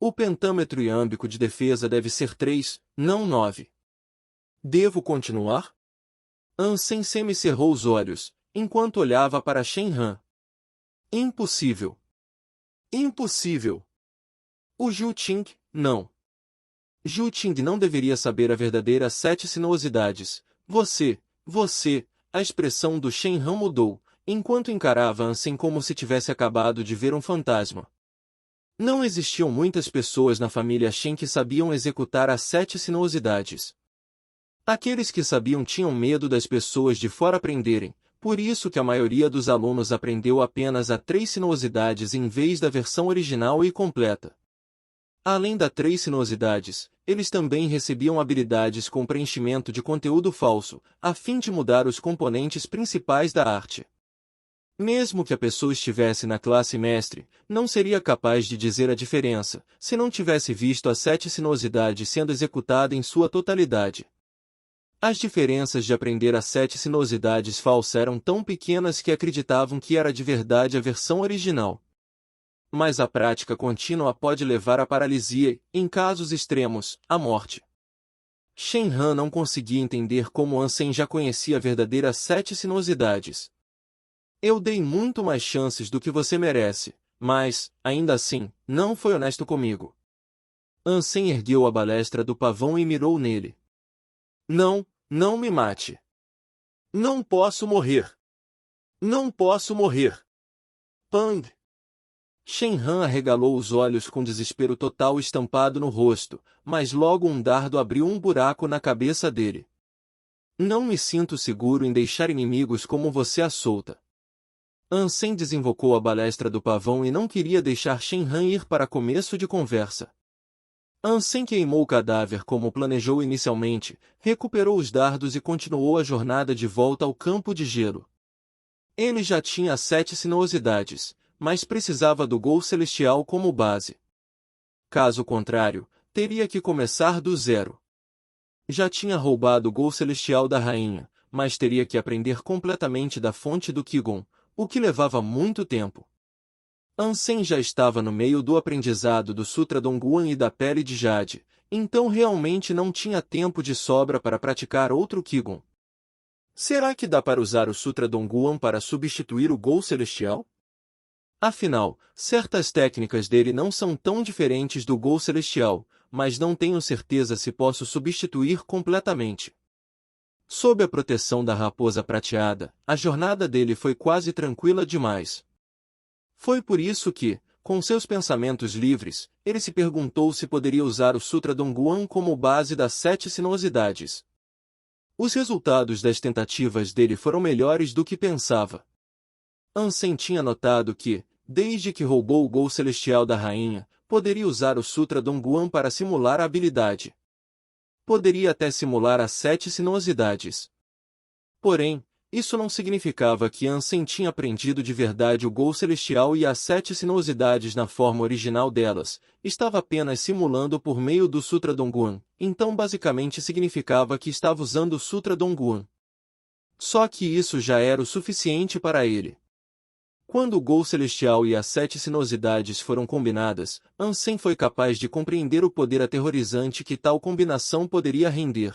O pentâmetro iâmbico de defesa deve ser 3, não 9. Devo continuar? Ansem semicerrou os olhos, enquanto olhava para Shenhan. Impossível. Impossível. O Jiu Ting, não. Jiu Ting não deveria saber a verdadeira 7 sinuosidades. Você, a expressão do Shenhan mudou, enquanto encarava Ansem como se tivesse acabado de ver um fantasma. Não existiam muitas pessoas na família Shen que sabiam executar as 7 sinuosidades. Aqueles que sabiam tinham medo das pessoas de fora aprenderem, por isso que a maioria dos alunos aprendeu apenas a 3 sinuosidades em vez da versão original e completa. Além das 3 sinuosidades, eles também recebiam habilidades com preenchimento de conteúdo falso, a fim de mudar os componentes principais da arte. Mesmo que a pessoa estivesse na classe mestre, não seria capaz de dizer a diferença, se não tivesse visto as 7 sinuosidades sendo executada em sua totalidade. As diferenças de aprender as 7 sinuosidades falsas eram tão pequenas que acreditavam que era de verdade a versão original. Mas a prática contínua pode levar à paralisia e, em casos extremos, à morte. Shenhan não conseguia entender como Ansem já conhecia a verdadeira 7 sinuosidades. Eu dei muito mais chances do que você merece, mas, ainda assim, não foi honesto comigo. Ansem ergueu a balestra do pavão e mirou nele. Não me mate. Não posso morrer. Não posso morrer. Pang! Shenhan arregalou os olhos com desespero total estampado no rosto, mas logo um dardo abriu um buraco na cabeça dele. Não me sinto seguro em deixar inimigos como você à solta. Ansem desinvocou a balestra do pavão e não queria deixar Shenhan ir para começo de conversa. Ansem queimou o cadáver como planejou inicialmente, recuperou os dardos e continuou a jornada de volta ao campo de gelo. Ele já tinha 7 sinuosidades, mas precisava do Gol Celestial como base. Caso contrário, teria que começar do zero. Já tinha roubado o Gol Celestial da rainha, mas teria que aprender completamente da fonte do Qigong, o que levava muito tempo. Ansem já estava no meio do aprendizado do Sutra Dongguan e da Pele de Jade, então realmente não tinha tempo de sobra para praticar outro Qigong. Será que dá para usar o Sutra Dongguan para substituir o Gol Celestial? Afinal, certas técnicas dele não são tão diferentes do Gol Celestial, mas não tenho certeza se posso substituir completamente. Sob a proteção da raposa prateada, a jornada dele foi quase tranquila demais. Foi por isso que, com seus pensamentos livres, ele se perguntou se poderia usar o Sutra Dongguan como base das 7 sinuosidades. Os resultados das tentativas dele foram melhores do que pensava. Ansem tinha notado que, desde que roubou o Gol Celestial da rainha, poderia usar o Sutra Dongguan para simular a habilidade. Poderia até simular as 7 sinuosidades. Porém, isso não significava que Ansem tinha aprendido de verdade o Gol Celestial e as 7 sinuosidades na forma original delas, estava apenas simulando por meio do Sutra Dongguan, então basicamente significava que estava usando o Sutra Dongguan. Só que isso já era o suficiente para ele. Quando o Gol Celestial e as 7 sinuosidades foram combinadas, Ansem foi capaz de compreender o poder aterrorizante que tal combinação poderia render.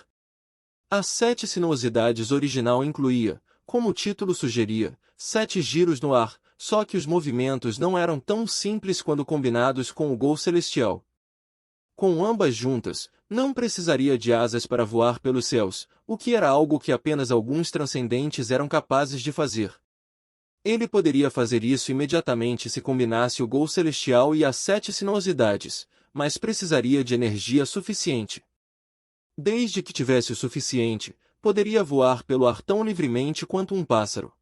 As 7 sinuosidades original incluía, como o título sugeria, 7 giros no ar, só que os movimentos não eram tão simples quando combinados com o Gol Celestial. Com ambas juntas, não precisaria de asas para voar pelos céus, o que era algo que apenas alguns transcendentes eram capazes de fazer. Ele poderia fazer isso imediatamente se combinasse o Gol Celestial e as 7 sinuosidades, mas precisaria de energia suficiente. Desde que tivesse o suficiente, poderia voar pelo ar tão livremente quanto um pássaro.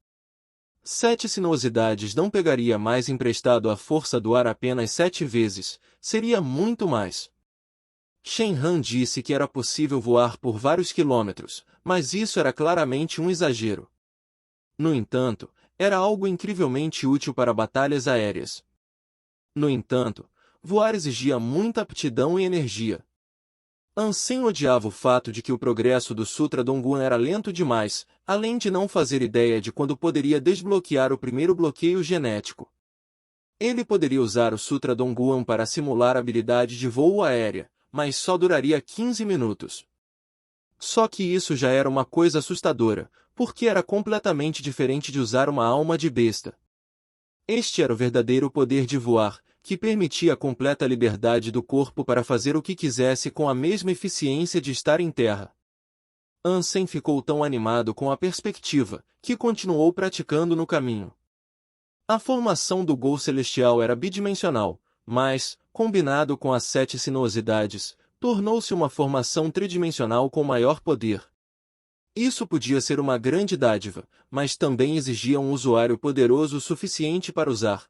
7 sinuosidades não pegaria mais emprestado a força do ar apenas 7 vezes, seria muito mais. Shenhan disse que era possível voar por vários quilômetros, mas isso era claramente um exagero. No entanto, era algo incrivelmente útil para batalhas aéreas. No entanto, voar exigia muita aptidão e energia. Ansem odiava o fato de que o progresso do Sutra Dongguan era lento demais, além de não fazer ideia de quando poderia desbloquear o primeiro bloqueio genético. Ele poderia usar o Sutra Dongguan para simular habilidade de voo aérea, mas só duraria 15 minutos. Só que isso já era uma coisa assustadora, porque era completamente diferente de usar uma alma de besta. Este era o verdadeiro poder de voar, que permitia a completa liberdade do corpo para fazer o que quisesse com a mesma eficiência de estar em terra. Ansem ficou tão animado com a perspectiva, que continuou praticando no caminho. A formação do Gol Celestial era bidimensional, mas, combinado com as 7 sinuosidades, tornou-se uma formação tridimensional com maior poder. Isso podia ser uma grande dádiva, mas também exigia um usuário poderoso o suficiente para usar.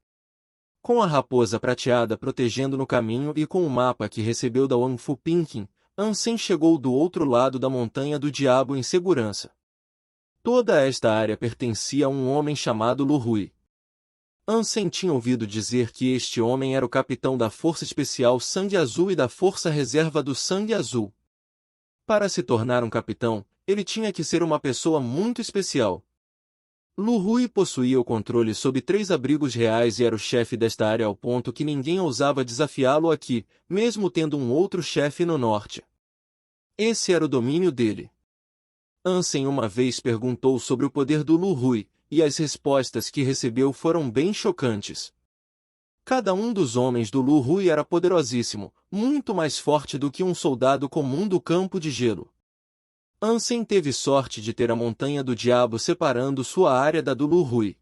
Com a raposa prateada protegendo no caminho e com o mapa que recebeu da Wang Fu Pinkin, Ansem chegou do outro lado da Montanha do Diabo em segurança. Toda esta área pertencia a um homem chamado Lu Hui. Ansem tinha ouvido dizer que este homem era o capitão da Força Especial Sangue Azul e da Força Reserva do Sangue Azul. Para se tornar um capitão, ele tinha que ser uma pessoa muito especial. Lu Hui possuía o controle sobre 3 abrigos reais e era o chefe desta área ao ponto que ninguém ousava desafiá-lo aqui, mesmo tendo um outro chefe no norte. Esse era o domínio dele. Ansem uma vez perguntou sobre o poder do Lu Hui, e as respostas que recebeu foram bem chocantes. Cada um dos homens do Lu Hui era poderosíssimo, muito mais forte do que um soldado comum do campo de gelo. Ansem teve sorte de ter a Montanha do Diabo separando sua área da do Lu Hui.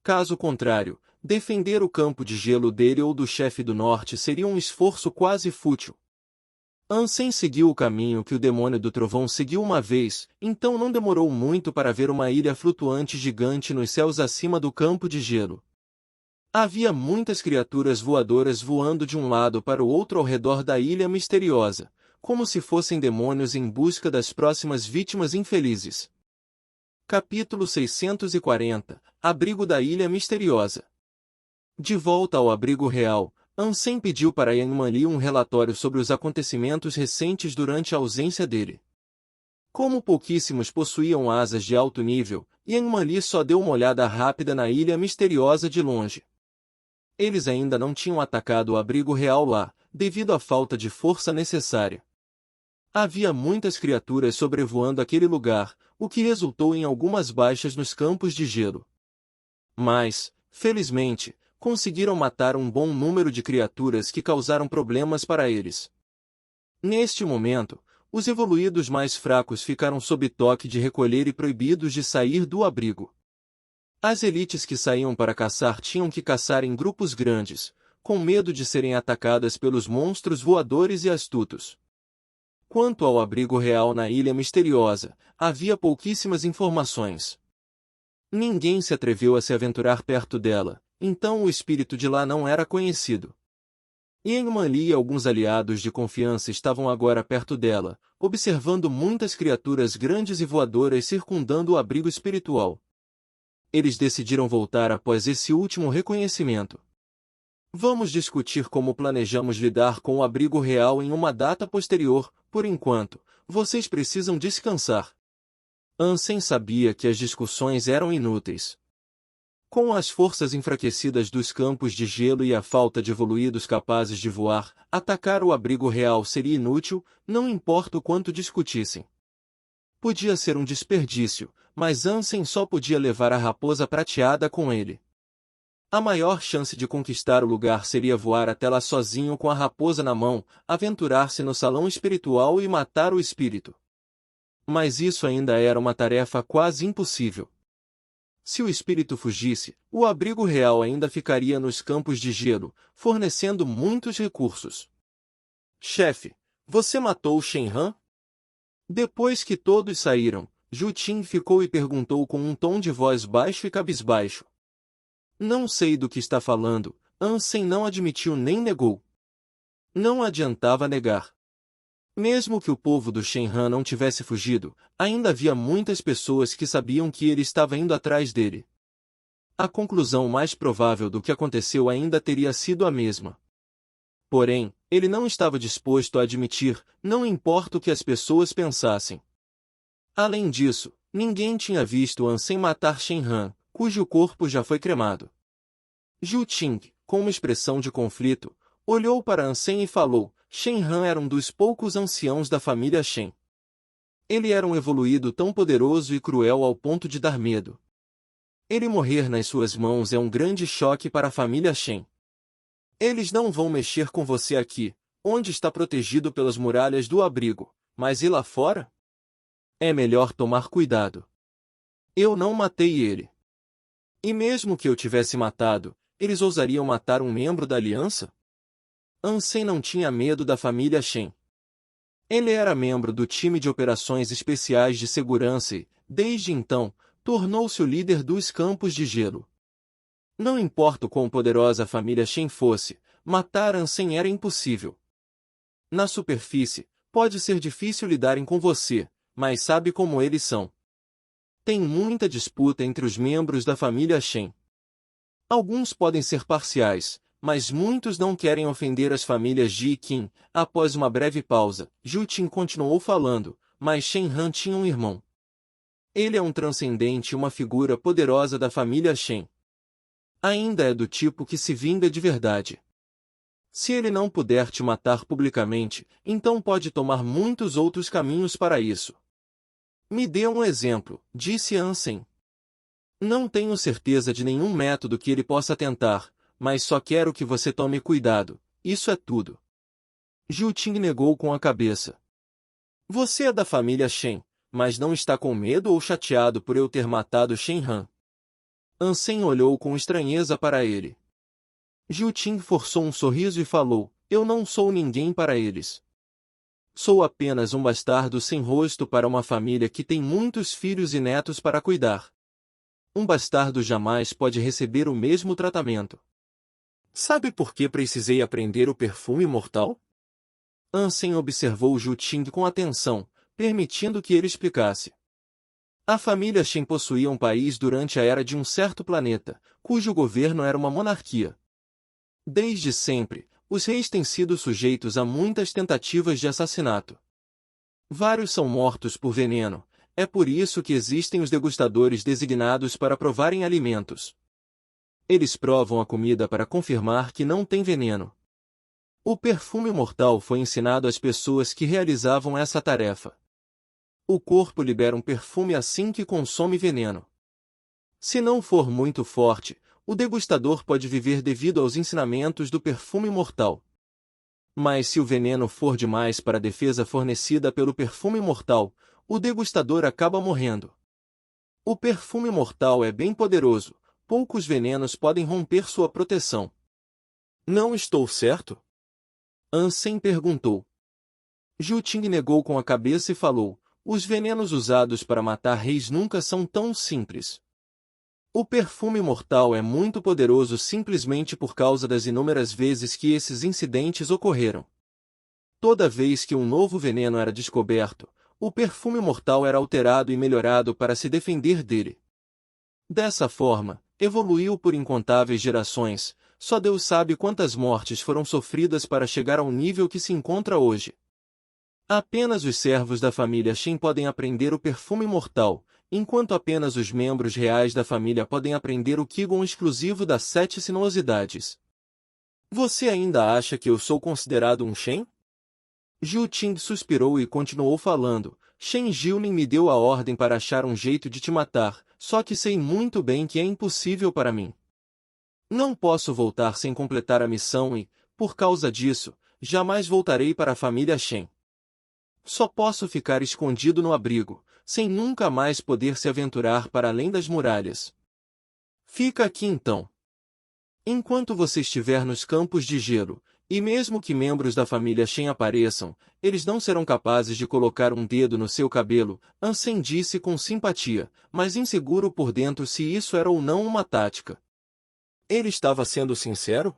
Caso contrário, defender o campo de gelo dele ou do chefe do norte seria um esforço quase fútil. Ansem seguiu o caminho que o demônio do trovão seguiu uma vez, então não demorou muito para ver uma ilha flutuante gigante nos céus acima do campo de gelo. Havia muitas criaturas voadoras voando de um lado para o outro ao redor da ilha misteriosa, como se fossem demônios em busca das próximas vítimas infelizes. Capítulo 640 – Abrigo da Ilha Misteriosa. De volta ao abrigo real, Ansem pediu para Yang Manli um relatório sobre os acontecimentos recentes durante a ausência dele. Como pouquíssimos possuíam asas de alto nível, Yang Manli só deu uma olhada rápida na ilha misteriosa de longe. Eles ainda não tinham atacado o abrigo real lá, devido à falta de força necessária. Havia muitas criaturas sobrevoando aquele lugar, o que resultou em algumas baixas nos campos de gelo. Mas, felizmente, conseguiram matar um bom número de criaturas que causaram problemas para eles. Neste momento, os evoluídos mais fracos ficaram sob toque de recolher e proibidos de sair do abrigo. As elites que saíam para caçar tinham que caçar em grupos grandes, com medo de serem atacadas pelos monstros voadores e astutos. Quanto ao abrigo real na Ilha Misteriosa, havia pouquíssimas informações. Ninguém se atreveu a se aventurar perto dela, então o espírito de lá não era conhecido. Yang Manli e alguns aliados de confiança estavam agora perto dela, observando muitas criaturas grandes e voadoras circundando o abrigo espiritual. Eles decidiram voltar após esse último reconhecimento. Vamos discutir como planejamos lidar com o abrigo real em uma data posterior, por enquanto, vocês precisam descansar. Ansem sabia que as discussões eram inúteis. Com as forças enfraquecidas dos campos de gelo e a falta de evoluídos capazes de voar, atacar o abrigo real seria inútil, não importa o quanto discutissem. Podia ser um desperdício, mas Ansem só podia levar a raposa prateada com ele. A maior chance de conquistar o lugar seria voar até lá sozinho com a raposa na mão, aventurar-se no salão espiritual e matar o espírito. Mas isso ainda era uma tarefa quase impossível. Se o espírito fugisse, o abrigo real ainda ficaria nos campos de gelo, fornecendo muitos recursos. Chefe, você matou Shenhan? Depois que todos saíram, Zhu Tin ficou e perguntou com um tom de voz baixo e cabisbaixo. Não sei do que está falando, Ansem não admitiu nem negou. Não adiantava negar. Mesmo que o povo do Shenhan não tivesse fugido, ainda havia muitas pessoas que sabiam que ele estava indo atrás dele. A conclusão mais provável do que aconteceu ainda teria sido a mesma. Porém, ele não estava disposto a admitir, não importa o que as pessoas pensassem. Além disso, ninguém tinha visto Ansem matar Shen Han, cujo corpo já foi cremado. Zhu Ting, com uma expressão de conflito, olhou para Ansem e falou: Shen Han era um dos poucos anciãos da família Shen. Ele era um evoluído tão poderoso e cruel ao ponto de dar medo. Ele morrer nas suas mãos é um grande choque para a família Shen. Eles não vão mexer com você aqui, onde está protegido pelas muralhas do abrigo, mas e lá fora? É melhor tomar cuidado. Eu não matei ele. E mesmo que eu tivesse matado, eles ousariam matar um membro da aliança? Ansem não tinha medo da família Shen. Ele era membro do time de operações especiais de segurança e, desde então, tornou-se o líder dos campos de gelo. Não importa o quão poderosa a família Shen fosse, matar Ansem era impossível. Na superfície, pode ser difícil lidarem com você, mas sabe como eles são. Tem muita disputa entre os membros da família Shen. Alguns podem ser parciais, mas muitos não querem ofender as famílias Ji e Qin. Após uma breve pausa, Zhu Ting continuou falando, mas Shen Han tinha um irmão. Ele é um transcendente e uma figura poderosa da família Shen. Ainda é do tipo que se vinga de verdade. Se ele não puder te matar publicamente, então pode tomar muitos outros caminhos para isso. Me dê um exemplo, disse Ansem. Não tenho certeza de nenhum método que ele possa tentar, mas só quero que você tome cuidado, isso é tudo. Zhu Ting negou com a cabeça. Você é da família Shen, mas não está com medo ou chateado por eu ter matado Shen Han? Ansem olhou com estranheza para ele. Zhu Ting forçou um sorriso e falou: eu não sou ninguém para eles. Sou apenas um bastardo sem rosto para uma família que tem muitos filhos e netos para cuidar. Um bastardo jamais pode receber o mesmo tratamento. Sabe por que precisei aprender o perfume mortal? Ansem observou Zhu Ting com atenção, permitindo que ele explicasse. A família Shen possuía um país durante a era de um certo planeta, cujo governo era uma monarquia. Desde sempre, os reis têm sido sujeitos a muitas tentativas de assassinato. Vários são mortos por veneno, é por isso que existem os degustadores designados para provarem alimentos. Eles provam a comida para confirmar que não tem veneno. O perfume mortal foi ensinado às pessoas que realizavam essa tarefa. O corpo libera um perfume assim que consome veneno. Se não for muito forte, o degustador pode viver devido aos ensinamentos do perfume mortal. Mas se o veneno for demais para a defesa fornecida pelo perfume mortal, o degustador acaba morrendo. O perfume mortal é bem poderoso, poucos venenos podem romper sua proteção. Não estou certo? Ansem perguntou. Zhu Ting negou com a cabeça e falou: os venenos usados para matar reis nunca são tão simples. O perfume mortal é muito poderoso simplesmente por causa das inúmeras vezes que esses incidentes ocorreram. Toda vez que um novo veneno era descoberto, o perfume mortal era alterado e melhorado para se defender dele. Dessa forma, evoluiu por incontáveis gerações, só Deus sabe quantas mortes foram sofridas para chegar ao nível que se encontra hoje. Apenas os servos da família Shen podem aprender o perfume mortal, enquanto apenas os membros reais da família podem aprender o Qigong exclusivo das 7 sinuosidades. Você ainda acha que eu sou considerado um Shen? Zhu Ting suspirou e continuou falando. Shen Jilin me deu a ordem para achar um jeito de te matar, só que sei muito bem que é impossível para mim. Não posso voltar sem completar a missão e, por causa disso, jamais voltarei para a família Shen. Só posso ficar escondido no abrigo, sem nunca mais poder se aventurar para além das muralhas. Fica aqui então. Enquanto você estiver nos campos de gelo, e mesmo que membros da família Shen apareçam, eles não serão capazes de colocar um dedo no seu cabelo, Ansem disse com simpatia, mas inseguro por dentro se isso era ou não uma tática. Ele estava sendo sincero?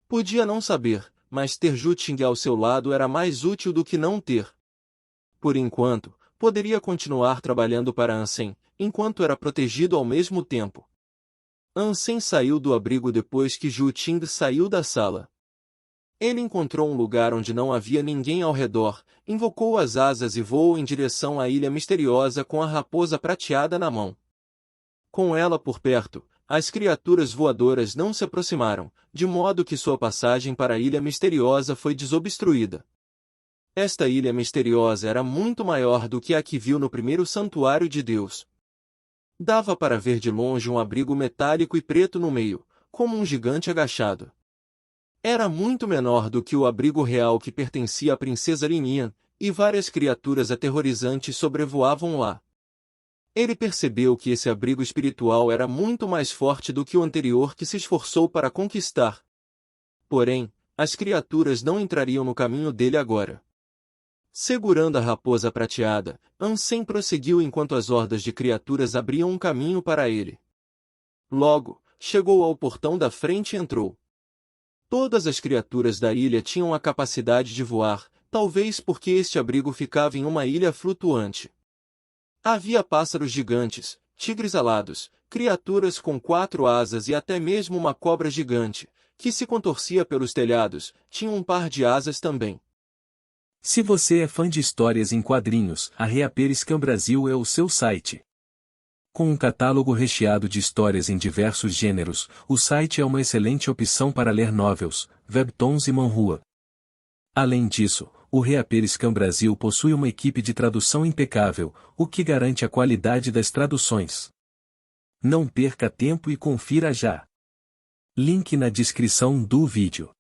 Podia não saber, mas ter Zhu Ting ao seu lado era mais útil do que não ter. Por enquanto, poderia continuar trabalhando para Ansem, enquanto era protegido ao mesmo tempo. Ansem saiu do abrigo depois que Zhu Ting saiu da sala. Ele encontrou um lugar onde não havia ninguém ao redor, invocou as asas e voou em direção à ilha misteriosa com a raposa prateada na mão. Com ela por perto, as criaturas voadoras não se aproximaram, de modo que sua passagem para a ilha misteriosa foi desobstruída. Esta ilha misteriosa era muito maior do que a que viu no primeiro santuário de Deus. Dava para ver de longe um abrigo metálico e preto no meio, como um gigante agachado. Era muito menor do que o abrigo real que pertencia à princesa Linian, e várias criaturas aterrorizantes sobrevoavam lá. Ele percebeu que esse abrigo espiritual era muito mais forte do que o anterior que se esforçou para conquistar. Porém, as criaturas não entrariam no caminho dele agora. Segurando a raposa prateada, Ansem prosseguiu enquanto as hordas de criaturas abriam um caminho para ele. Logo, chegou ao portão da frente e entrou. Todas as criaturas da ilha tinham a capacidade de voar, talvez porque este abrigo ficava em uma ilha flutuante. Havia pássaros gigantes, tigres alados, criaturas com 4 asas e até mesmo uma cobra gigante, que se contorcia pelos telhados, tinha um par de asas também. Se você é fã de histórias em quadrinhos, a Reaperiscan Brasil é o seu site. Com um catálogo recheado de histórias em diversos gêneros, o site é uma excelente opção para ler novels, webtoons e manhua. Além disso, o Reaperiscan Brasil possui uma equipe de tradução impecável, o que garante a qualidade das traduções. Não perca tempo e confira já. Link na descrição do vídeo.